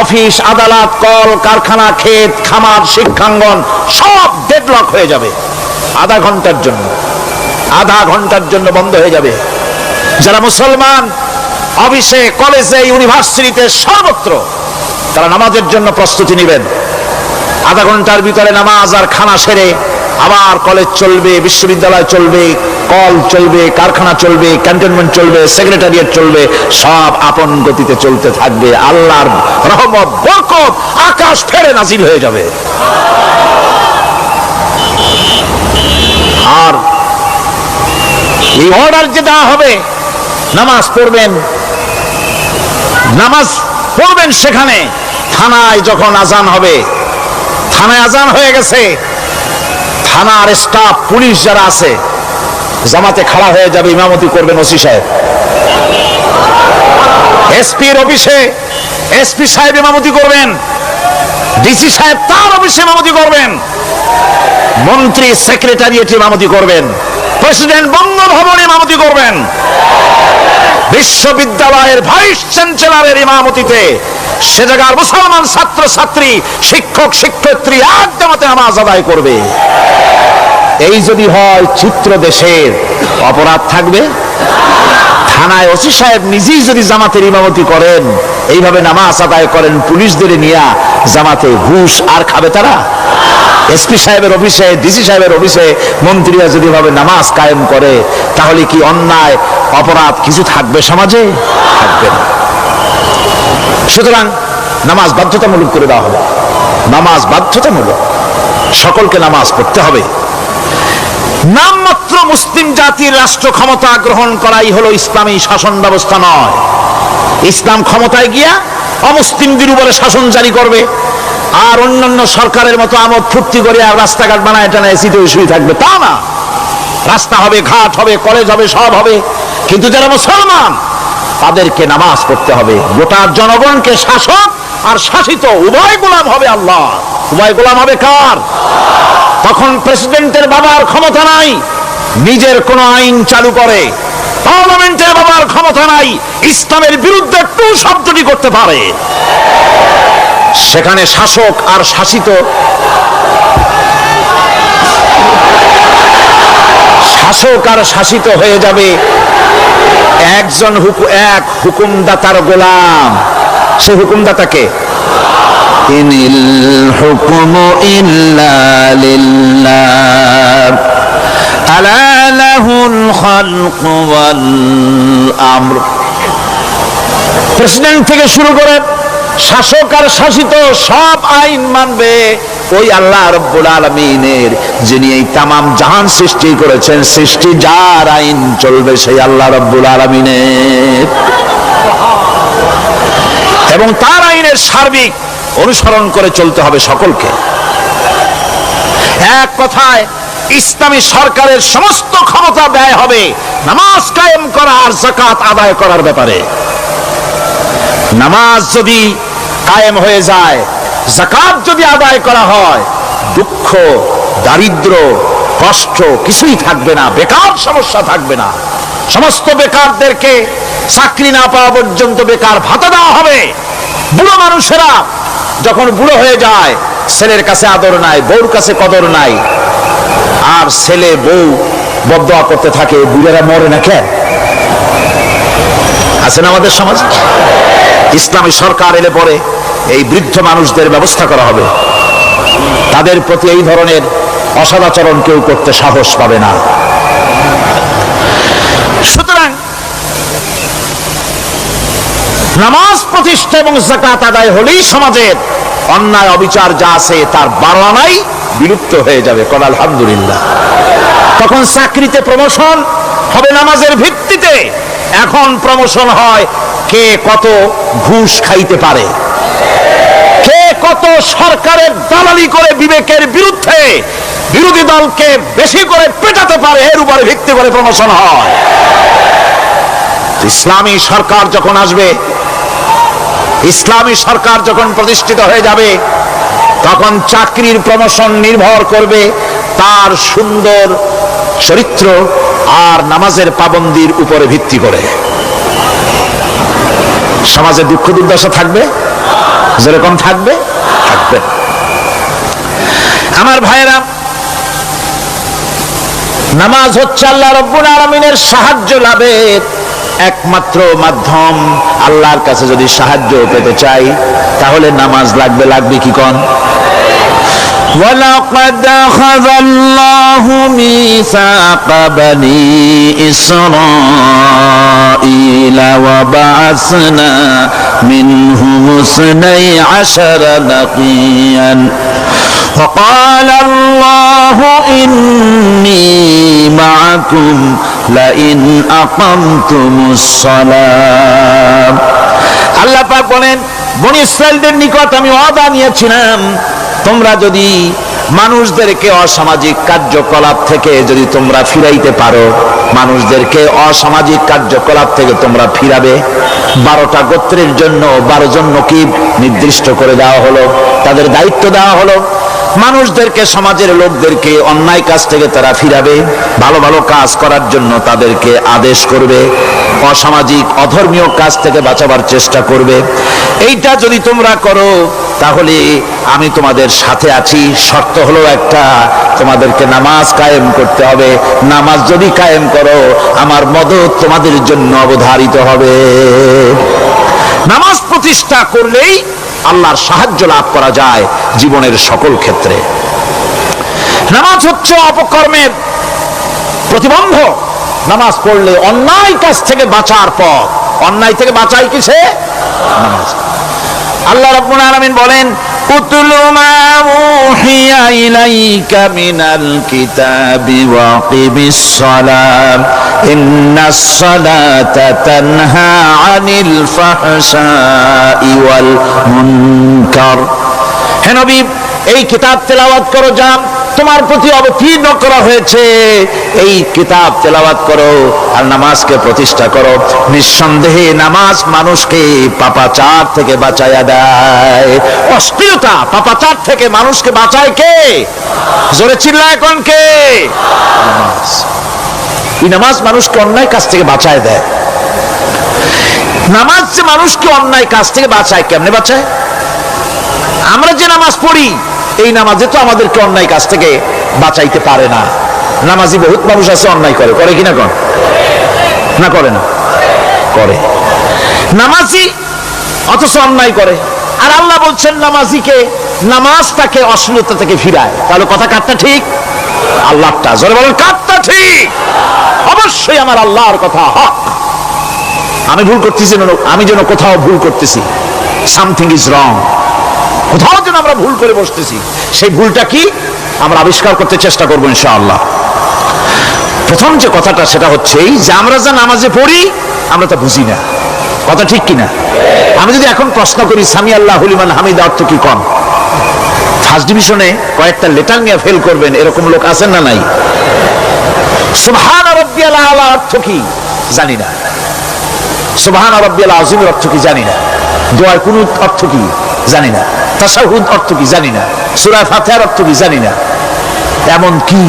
অফিস, আদালত, কল কারখানা, ক্ষেত খামার, শিক্ষাঙ্গন সব ডেডলক হয়ে যাবে। আধা ঘন্টার জন্য বন্ধ হয়ে যাবে। যারা মুসলমান অফিসে, কলেজে, ইউনিভার্সিটিতে, সর্বত্র তারা নামাজের জন্য প্রস্তুতি নেবেন। আধা ঘন্টার ভিতরে নামাজ আর খানা সেরে আবার কলেজ চলবে, বিশ্ববিদ্যালয় চলবে, কল চলবে, কারখানা চলবে, ক্যান্টনমেন্ট চলবে, সেক্রেটারিয়েট চলবে, সব আপন গতিতে চলতে থাকবে। আল্লাহর রহমত, বরকত আকাশ ফেরে নাজিল হয়ে যাবে। আর এই অর্ডার যে দেওয়া হবে, নামাজ পড়বেন, সেখানে থানায় যখন আজান হবে, থানায় আজান হয়ে গেছে, থানার স্টাফ, পুলিশ যারা আছে, জামাতে খাড়া হয়ে যাবে, ইমামতি করবেন ওসি সাহেব। এসপির অফিসে এসপি সাহেব ইমামতি করবেন, ডিসি সাহেব তার অফিসে ইমামতি করবেন, মন্ত্রী সেক্রেটারিয়েট ইমামতি করবেন, প্রেসিডেন্ট বঙ্গভবনে ইমামতি করবেন, বিশ্ববিদ্যালয়ের ভাইস চ্যান্সেলরের ইমামতিতে সে জায়গার মুসলমান ছাত্র ছাত্রী, শিক্ষক শিক্ষয়িত্রী এক জামাতে নামাজ আদায় করবে। এই যদি হয় চিত্র দেশের, অপরাধ থাকবে? থানায় ওসি সাহেব নিজেই যদি জামাতের ইমামতি করেন, এইভাবে নামাজ আদায় করেন পুলিশদের নিয়ে জামাতে, ঘুষ আর খাবে তারা? এসপি সাহেবের অফিসে, ডিসি সাহেবের অফিসে মন্ত্রীরা যদি ভাবে নামাজ কায়েম করে, তাহলে কি অন্যায় অপরাধ কিছু থাকবে সমাজে? থাকবে না। সুতরাং নামাজ বাধ্যতামূলক করে দেওয়া হবে। নামাজ বাধ্যতামূলক, সকলকে নামাজ পড়তে হবে। নামমাত্র মুসলিম জাতির রাষ্ট্র ক্ষমতা গ্রহণ করাই হলো ইসলামী শাসন ব্যবস্থা নয়। ইসলাম ক্ষমতায় গিয়া অমুসলিমদের উপরে শাসন জারি করবে, আর অন্যান্য সরকারের মতো আমোদ ফুর্তি করে আর রাস্তাঘাট বানায় এটা না এসিতে শুয়ে থাকবে, তা না। রাস্তা হবে, ঘাট হবে, কলেজ হবে, সব হবে, কিন্তু যারা মুসলমান তাদেরকে নামাজ পড়তে হবে। গোটা জনগণকে শাসক আর শাসিত উভয় গোলাম হবে আল্লাহ। উভয় গোলাম হবে কার? তখন প্রেসিডেন্টের বাবার ক্ষমতা নাই নিজের কোন আইন চালু করে, পার্লামেন্টের বাবার ক্ষমতা নাই ইসলামের বিরুদ্ধে টু শব্দটি করতে পারে। সেখানে শাসক আর শাসিত, শাসক আর শাসিত হয়ে যাবে একজন এক হুকুমদাতার গোলাম। সে হুকুমদাতাকে ইনিল হুকুমু ইল্লা লিল্লাহ আলা লাহুল খালকু ওয়াল আমর। প্রেসিডেন্ট থেকে শুরু করে শাসক আর শাসিত সব আইন মানবে ওই আল্লাহ রাব্বুল আলামিনের, যিনি এই তামাম জাহান সৃষ্টি করেছেন। সৃষ্টি যার আইন চলবে সেই আল্লাহ রাব্বুল আলামিনের, এবং তার আইনের সার্বিক অনুসরণ করে চলতে হবে সকলকে। এক কথায় ইসলামী সরকারের সমস্ত ক্ষমতা ব্যয় হবে নামাজ কায়েম করা আর যাকাত আদায় করার ব্যাপারে। নামাজ যদি কায়েম হয়ে যায়, যাকাত যদি আদায় করা হয়, দুঃখ, দারিদ্র, কষ্ট কিছুই থাকবে না, বেকার সমস্যা থাকবে না। সমস্ত বেকারদেরকে চাকরি না পাওয়া পর্যন্ত বেকার ভাতা দেওয়া হবে। বুড়ো মানুষেরা যখন বুড়ো হয়ে যায়, ছেলের কাছে আদর নাই, বউর কাছে কদর নাই, আর ছেলে বউ বদদোয়া করতে থাকে, বুড়েরা মরে না কেন? আছেন আমাদের সমাজ। ইসলামী সরকার এলে পরে এই বৃদ্ধ মানুষদের ব্যবস্থা করা হবে, তাদের প্রতি এই ধরনের অসদাচরণ কেউ করতে সাহস পাবে না। সুতরাং নামাজ প্রতিষ্ঠা এবং যাকাত আদায় হলেই সমাজের অন্যায় অবিচার যা আছে তার 12 আনাই বিলুপ্ত হয়ে যাবে। কল আলহামদুলিল্লাহ। তখন চাকরিতে প্রমোশন হবে নামাজের ভিত্তিতে। এখন প্রমোশন হয় কে কত ঘুষ খাইতে পারে, কে কত সরকারের দালালি করে বিবেকের বিরুদ্ধে বিরোধী দলকে বেশি করে পেটাতে পারে, এর উপরে ভিত্তি করে প্রমোশন হয়। ইসলামী সরকার যখন আসবে, ইসলামী সরকার যখন প্রতিষ্ঠিত হয়ে যাবে, তখন চাকরির প্রমোশন নির্ভর করবে তার সুন্দর চরিত্র আর নামাজের পাবন্দির উপরে ভিত্তি করে। সমাজে দুঃখ দুর্দশা থাকবে, যেরকম থাকবে থাকবে। আমার ভাইয়েরা, নামাজ হচ্ছে আল্লাহ রাব্বুল আলামিনের সাহায্য লাভের একমাত্র মাধ্যম। আল্লাহর কাছে যদি সাহায্য পেতে চাই তাহলে নামাজ লাগবে। লাগবে কি কোন? وَلَقَدْ أَخَذَ اللَّهُ مِيثَاقَ بَنِي إِسْرَائِيلَ وَبَعَثْنَا مِنْهُمُ 12 نَقِيًّا وَقَالَ اللَّهُ إِنِّي مَعَكُمْ لَئِنْ أَقَمْتُمُ الصَّلَاةَ। আল্লাহ পাক বলেন, বনী ইসরাইলদের নিকট আমি ওয়াদা নিয়েছিলাম, তোমরা যদি মানুষদেরকে অসামাজিক কার্যকলাপ থেকে যদি তোমরা ফিরাইতে পারো, মানুষদেরকে অসামাজিক কার্যকলাপ থেকে তোমরা ফিরাবে। 12টা গোত্রের জন্য 12 জন নকিব নির্দিষ্ট করে দেওয়া হলো, তাদের দায়িত্ব দেওয়া হলো। মানুষদেরকে, সমাজের লোকদেরকে অন্যায় কাজ থেকে তারা ফিরাবে, ভালো ভালো কাজ করার জন্য তাদেরকে আদেশ করবে, অসামাজিক অধর্মীয় কাজ থেকে বাঁচাবার চেষ্টা করবে। এইটা যদি তোমরা করো তাহলে আমি তোমাদের সাথে আছি। শর্ত হলো একটা, তোমাদেরকে নামাজ কায়েম করতে হবে। নামাজ যদি কায়েম করো আমার মদদ তোমাদের জন্য অবধারিত হবে। নামাজ প্রতিষ্ঠা করলেই আল্লাহর সাহায্য লাভ করা যায় জীবনের সকল ক্ষেত্রে। নামাজ হচ্ছে অপকর্মের প্রতিবন্ধক। নামাজ পড়লে অন্যায় কাজ থেকে বাঁচার পথ। অন্যায় থেকে বাঁচাই কিসে? নামাজ। আল্লাহ রাব্বুল আলামিন বলেন, উতলু মা উহিয়া ইলাইকা মিনাল কিতাবি ওয়া কিমিস সালাত ইন্নাস সালাতা তানহা আনিল ফাহশাই ওয়াল মুনকার। হে নবী, এই কিতাব তেলাওয়াত করো, যা তোমার প্রতি অবতীর্ণ করা হয়েছে, এই কিতাব তেলাওয়াত করো আর নামাজকে প্রতিষ্ঠা করো। নিঃসন্দেহে নামাজ মানুষকে পাপাচার থেকে বাঁচায়া দেয়। অশ্লীলতা, পাপাচার থেকে মানুষকে বাঁচায় কে? জোরে চিল্লায় কোন কে? নামাজ। এই নামাজ মানুষকে অন্যায় কাজ থেকে বাঁচায় দেয়। নামাজ যে মানুষকে অন্যায় কাজ থেকে বাঁচায়, কেমনে বাঁচায়? আমরা যে নামাজ পড়ি, এই নামাজে তো আমাদেরকে অন্যায় কাজ থেকে বাঁচাইতে পারে না। নামাজি বহুত মানুষ আছে অন্যায় করে, করে কিনা কর না? করে না? করে। নামাজি অথচ অন্যায় করে। আর আল্লাহ বলছেন নামাজিকে, নামাজ তাকে অশ্লীলতা থেকে ফিরায়। তাহলে কথা কারটা ঠিক? আল্লাহটা। জোরে বলেন, কারটা ঠিক? অবশ্যই আমার আল্লাহর কথা হক। আমি ভুল করতেছি, আমি যেন কোথাও ভুল করতেছি, সামথিং ইজ রং, কোথাও যেন আমরা ভুল করে বসতেছি, সেই ভুলটা কি আমরা আবিষ্কার করতে চেষ্টা করবো ইনশাআল্লাহ। প্রথম যে কথাটা সেটা হচ্ছে এই যে আমরা যা নামাজে পড়ি আমরা তা বুঝি না। কথা ঠিক কিনা? আমি যদি এখন প্রশ্ন করি সামি আল্লাহু লিমান হামিদা অর্থ কি, কন? ফার্স্ট ডিভিশনে কয়েকটা লেটার নিয়ে ফেল করবেন এরকম লোক আছেন না নাই? সুবহান রাব্বিয়াল আলা অর্থ কি জানি না। সুবহান রাব্বিয়াল আযীমের অর্থ কি জানি না। দোয়ার কুনুত অর্থ কি জানি না। তাশাহুদ অর্থ কি জানি না। সূরা ফাতিহার অর্থ কি জানি না। এমন কি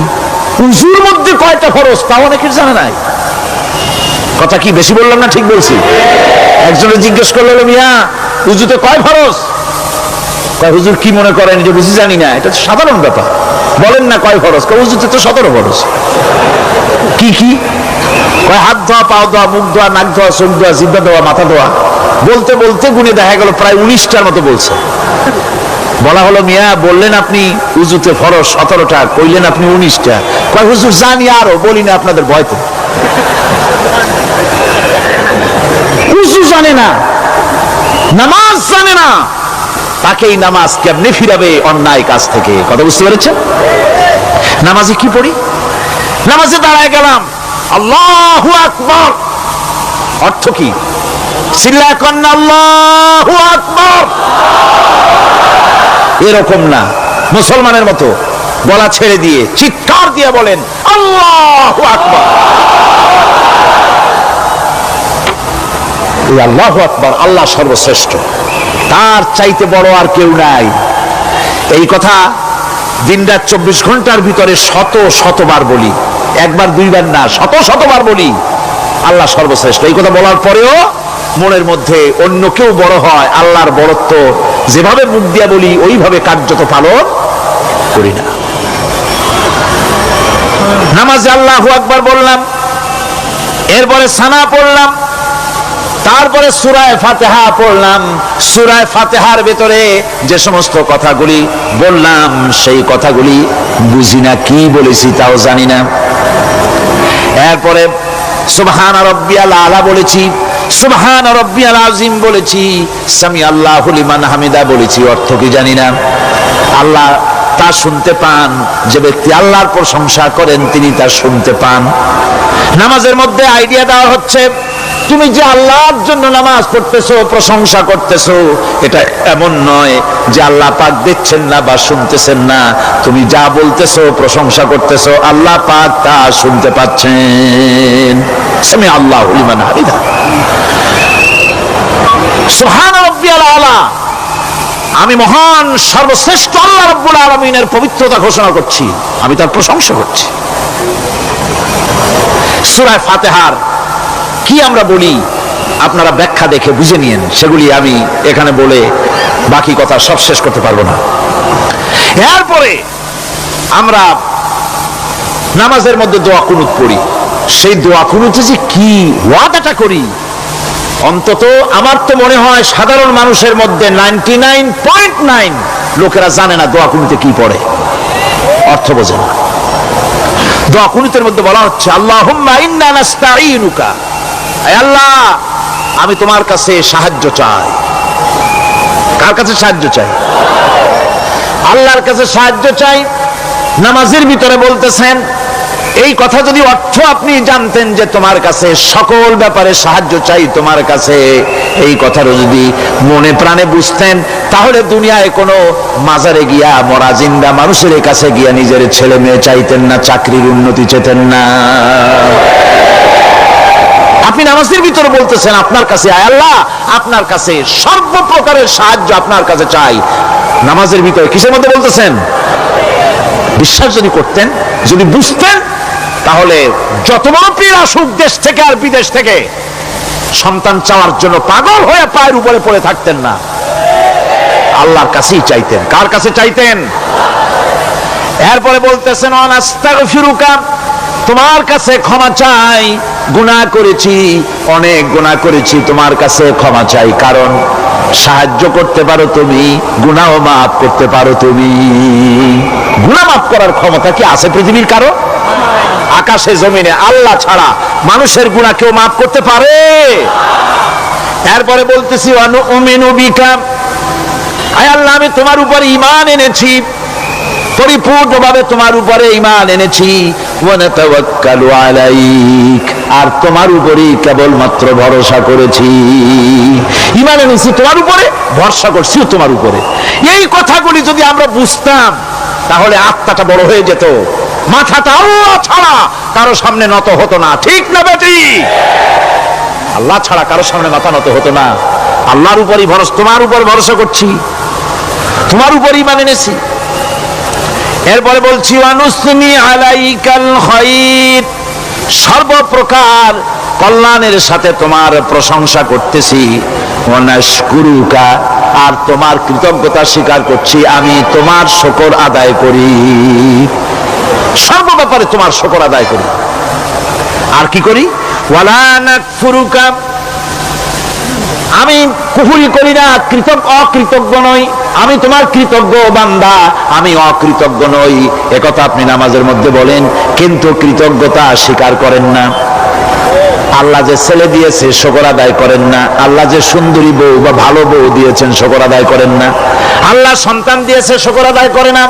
উযুর মধ্যে কয়টা ফরজ তাও অনেকের জানা নাই। কথা কি বেশি বললাম না ঠিক বলছি? একজনে জিজ্ঞেস করলো, মিয়া উযুতে কয় ফরজ? কয় হুজুর কি মনে করেন যে বুঝি জানি না? এটা তো সাধারণ ব্যাপার, বলেন না কয় ফরজ? কয় উযুতে তো 17 ফরজ। কি কি? কয় হাত ধোয়া, পা ধোয়া, মুখ ধোয়া, নাক ধোয়া, চোখ ধোয়া, জিহ্বা ধোয়া, মাথা ধোয়া। বলতে বলতে গুনে দেখা গেল প্রায় 19টার মতো বলছে। বলা হলো, মিয়া বললেন আপনি উযুতে ফরজ 17টা, কইলেন আপনি 19টা। কয় হুজুর জানি আরো, বলি না আপনাদের ভয়তে। উযু জানে না, নামাজ জানে না, তাকে এই নামাজ কেমনে ফিরাবে অন্যায় কাজ থেকে? কথা বুঝতে পেরেছেন? নামাজে কি পড়ি? নামাজে দাঁড়ায় গেলাম, আল্লাহু আকবার অর্থ কি? চিল্লায় কন না আল্লাহু আকবার। এরকম না, মুসলমানের মতো গলা ছেড়ে দিয়ে চিৎকার দিয়ে বলেন আল্লাহু আকবার। এই আল্লাহু আকবার, আল্লাহ সর্বশ্রেষ্ঠ, তার চাইতে বড় আর কেউ নাই। এই কথা দিনরাত 24 ঘন্টার ভিতরে শত শতবার বলি, একবার দুইবার না, শত শতবার বলি আল্লাহ সর্বশ্রেষ্ঠ। এই কথা বলার পরেও মনের মধ্যে অন্য কেউ বড় হয়, আল্লাহর বড়ত্ব যেভাবে মুখ দিয়া বলি ওইভাবে কার্যত পালন করি না। নামাজে আল্লাহু আকবার বললাম, এরপরে সানা পড়লাম, তারপরে সূরা ফাতিহা পড়লাম। সূরা ফাতিহার ভেতরে যে সমস্ত কথাগুলি বললাম সেই কথাগুলি বুঝি না, কি বলেছি তাও জানি না। এরপরে সুবহান রাব্বিয়াল আলা বলেছি, সুবহান রাব্বিয়াল আযীম বলেছি, সামি আল্লাহু লিমান হামিদা বলেছি, অর্থ কি জানি না। আল্লাহ তা শুনতে পান, যে ব্যক্তি আল্লাহর প্রশংসা করেন তিনি তা শুনতে পান। নামাজের মধ্যে আইডিয়া দেওয়া হচ্ছে তুমি যে আল্লাহর জন্য নামাজ পড়তেছো, প্রশংসা করতেছো, এটা এমন নয় যে আল্লাহ পাক দেখছেন না বা শুনতেছেন না। তুমি যা বলতেছো, প্রশংসা করতেছো, আল্লাহ পাক তা শুনতে পাচ্ছেন। সামি আল্লাহু লিমান হামিদা। সুবহান রাব্বিয়াল আলা। আমি মহান সর্বশ্রেষ্ঠ আল্লাহ রাব্বুল আলামিনের পবিত্রতা ঘোষণা করছি, আমি তার প্রশংসা করছি। সূরা ফাতিহার কি আমরা বলি আপনারা ব্যাখ্যা দেখে বুঝে নিয়েন, সেগুলি আমি এখানে বলে বাকি কথা সব শেষ করতে পারবো না। এরপরে আমরা নামাজের মধ্যে দোয়া কুনুত পড়ি। সেই দোয়া কুনুতে যে কি ওয়াদাটা করি, অন্তত আমার তো মনে হয় সাধারণ মানুষের মধ্যে 99.9 লোকেরা জানে না দোয়া কুনুতে কি পড়ে, অর্থ বোঝে না। দোয়া কুনুতের মধ্যে বলা হচ্ছে আল্লাহুম্মা ইন্না নাস্তাঈনুকা, হে আল্লাহ আমি তোমার কাছে সাহায্য চাই। কার কাছে সাহায্য চাই? আল্লাহর কাছে সাহায্য চাই। নামাজের ভিতরে বলতেছেন, এই কথা যদি অর্থ আপনি জানতেন যে তোমার কাছে সকল ব্যাপারে সাহায্য চাই তোমার কাছে, এই কথাটা যদি মনে প্রাণে বুঝতেন, তাহলে দুনিয়ায় কোনো মাজারে গিয়া মরা জিন্দা মানুষের কাছে গিয়া নিজের ছেলে মেয়ে চাইতেন না, চাকরির উন্নতি চেতেন না। আপনি নামাজের ভিতরে বলতেছেন আপনার কাছে, আয় আল্লাহ আপনার কাছে সর্বপ্রকারের সাহায্য আপনার কাছে চাই। নামাজের ভিতরে কিসের মধ্যে বলতেছেন? বিশ্বাস যদি করতেন, যদি বুঝতেন, তাহলে যত বড় পীর আসুক দেশ থেকে আর বিদেশ থেকে, সন্তান চাওয়ার জন্য পাগল হয়ে পায়ের উপরে পড়ে থাকতেন না, আল্লাহর কাছেই চাইতেন। কার কাছে চাইতেন? এরপরে বলতেছেন আস্তাগফিরুকা, তোমার কাছে ক্ষমা চাই, গুনাহ করেছি, অনেক গুনাহ করেছি, তোমার কাছে ক্ষমা চাই। কারণ সাহায্য করতে পারো তুমি, গুনাহ মাফ করতে পারো তুমি। গুনাহ মাফ করার ক্ষমতা কি আছে পৃথিবীর কারো? আকাশে জমিনে আল্লাহ ছাড়া মানুষের গুনাহ কেউ মাফ করতে পারে? এরপরে বলতেছি অনুমিনু বিকা, আয় আল্লাহ আমি তোমার উপর ঈমান এনেছি, পরিপূর্ণভাবে তোমার উপরে ঈমান এনেছি। ওয়া নাতাওয়াক্কালু আলাইক, আর তোমার উপরেই কেবলমাত্র ভরসা করেছি। ঈমান এনেছি তোমার উপরে, ভরসা করছি তোমার উপরে। এই কথাগুলি যদি আমরা বুঝতাম, তাহলে আত্মাটা বড় হয়ে যেত, মাথাটা আল্লাহ ছাড়া কারো সামনে নত হতো না। ঠিক না বেটি? আল্লাহ ছাড়া কারো সামনে মাথা নত হতো না। আল্লাহর উপরই ভরসা, তোমার উপর ভরসা করছি, তোমার উপরই ঈমান এনেছি। এরপরে বলছি ওয়ানুসনি আলাইকাল খায়র, সর্বপ্রকার কল্যাণের সাথে তোমার প্রশংসা করতেছি। ওয়ানাশকুরুকা, আর তোমার কৃতজ্ঞতা স্বীকার করছি, আমি তোমার শুকর আদায় করি, সর্ব ব্যাপারে তোমার শুকর আদায় করি। আর কি করি? ওয়ালা নাকফুরুকা, আমি কুফরি করি না, অকৃতজ্ঞ নই, আমি তোমার কৃতজ্ঞ বান্দা, আমি অকৃতজ্ঞ নই। একথা আপনি নামাজের মধ্যে বলেন, কিন্তু কৃতজ্ঞতা স্বীকার করেন না। আল্লাহ যে ছেলে দিয়েছে শুকর আদায় করেন না, আল্লাহ যে সুন্দরী বউ বা ভালো বউ দিয়েছেন শুকর আদায় করেন না, আল্লাহ সন্তান দিয়েছে শুকর আদায় করে না,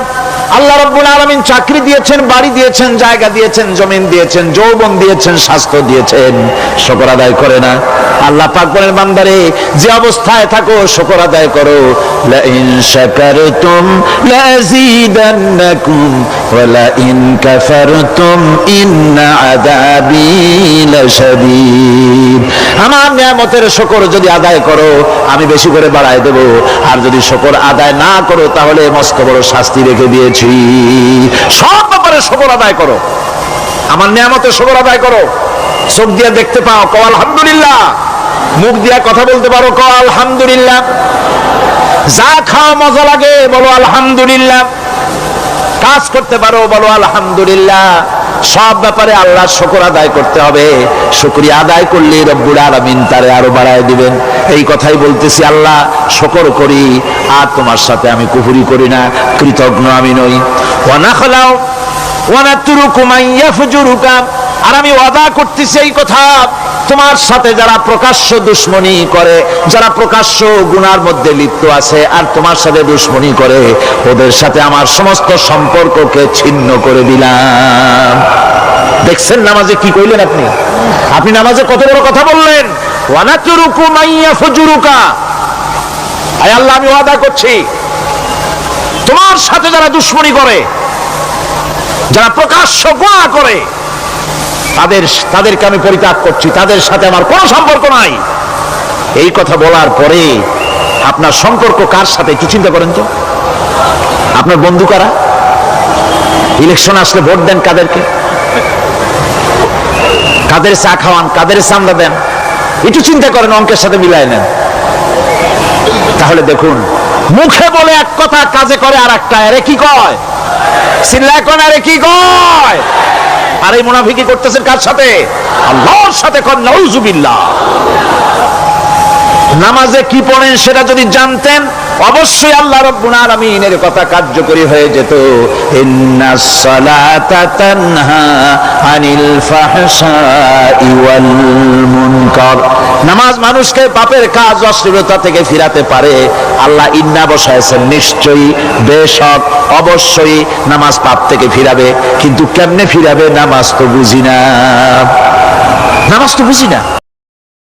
আল্লাহ রাব্বুল আলামিন চাকরি দিয়েছেন, বাড়ি দিয়েছেন, জায়গা দিয়েছেন, জমিন দিয়েছেন, যৌবন দিয়েছেন, স্বাস্থ্য দিয়েছেন, শুকর আদায় করে না। আল্লাহ পাক বলেন, বান্দারে যে অবস্থায় থাকো শুকর আদায় করো। লা ইন শাকারতুম লাযীদান্নাকুম ওয়া লা ইন কাফারতুম ইন্না আযাবী লাশাদীদ। আমার নিয়ামতের শুকর যদি আদায় করো আমি বেশি করে বাড়ায় দেব, আর যদি শুকর আদায় না করো তাহলে মস্ত বড় শাস্তি রেখে দিয়েছি। সব ব্যাপারে শুকর আদায় করো, আমার নিয়ামতের শুকর আদায় করো। চোখ দিয়ে দেখতে পাও, কও আলহামদুলিল্লাহ। মুখ দিয়ে কথা বলতে পারো, কও আলহামদুলিল্লাহ। যা খাও মজা লাগে বলো আলহামদুলিল্লাহ। কাজ করতে পারো বলো আলহামদুলিল্লাহ। সব ব্যাপারে আল্লাহর শুকর আদায় করতে হবে। শুকরিয়া আদায় করলে রব্বুল আলামিন তারে আরো বাড়ায় দিবেন। এই কথাই বলতেছি, আল্লাহ শুকর করি, আর তোমার সাথে আমি কুফরি করি না, কৃতজ্ঞ আমি নই। ওয়া নাখলাউ ওয়া নাতরুকু মান ইয়াফজুরুকা, আর আমি ওয়াদা করতেছি এই কথা, তোমার সাথে যারা প্রকাশ্য দুশমনি করে, যারা প্রকাশ্য গুনার মধ্যে লিপ্ত আছে আর তোমার সাথে দুশমনি করে, ওদের সাথে আমার সমস্ত সম্পর্ককে ছিন্ন করে দিলাম। দেখছেন নামাজে কি কইলেন আপনি? আপনি নামাজে কত বড় কথা বললেন। ওয়া নাতরুকু মাইয়া ফুজুরুকা, আয় আল্লাহ আমি ওয়াদা করছি তোমার সাথে যারা দুশমনী করে, যারা প্রকাশ্য গুনাহ করে, তাদেরকে আমি পরিত্যাগ করছি, তাদের সাথে আমার কোনো সম্পর্ক নাই। এই কথা বলার পরে আপনার সম্পর্ক কার সাথে একটু চিন্তা করেন তো। আপনার বন্ধু কারা? ইলেকশন আসলে ভোট দেন কাদেরকে? কাদের চা খাওয়ান, কাদের চান্দা দেন? একটু চিন্তা করেন, অঙ্কের সাথে মিলাই নেন। তাহলে দেখুন, মুখে বলে এক কথা, কাজে করে আর একটা। আরে কি কয়? চিল্লায় কোন আরে কি কয়? আর এই মুনাফিকি করতেছেন কার সাথে? আল্লাহর সাথে। কোন নাউজুবিল্লাহ। নামাজে কি পড়েন সেটা যদি জানতেন, অবশ্যই আল্লাহ রাব্বুল আলামিনের কথা কার্যকরী হয়ে যেত। ইন্নাস সালাতা তানহা আনিল ফাহশাই ওয়াল মুনকার। নামাজ মানুষকে পাপের কাজ, অশ্লীলতা থেকে ফিরাতে পারে। আল্লাহ ইন্না বসায়ছেন, নিশ্চয়ই, বেশক, অবশ্যই নামাজ পাপ থেকে ফিরাবে। কিন্তু কেমনে ফিরাবে? নামাজ তো বুঝি না, নামাজ তো বুঝি না।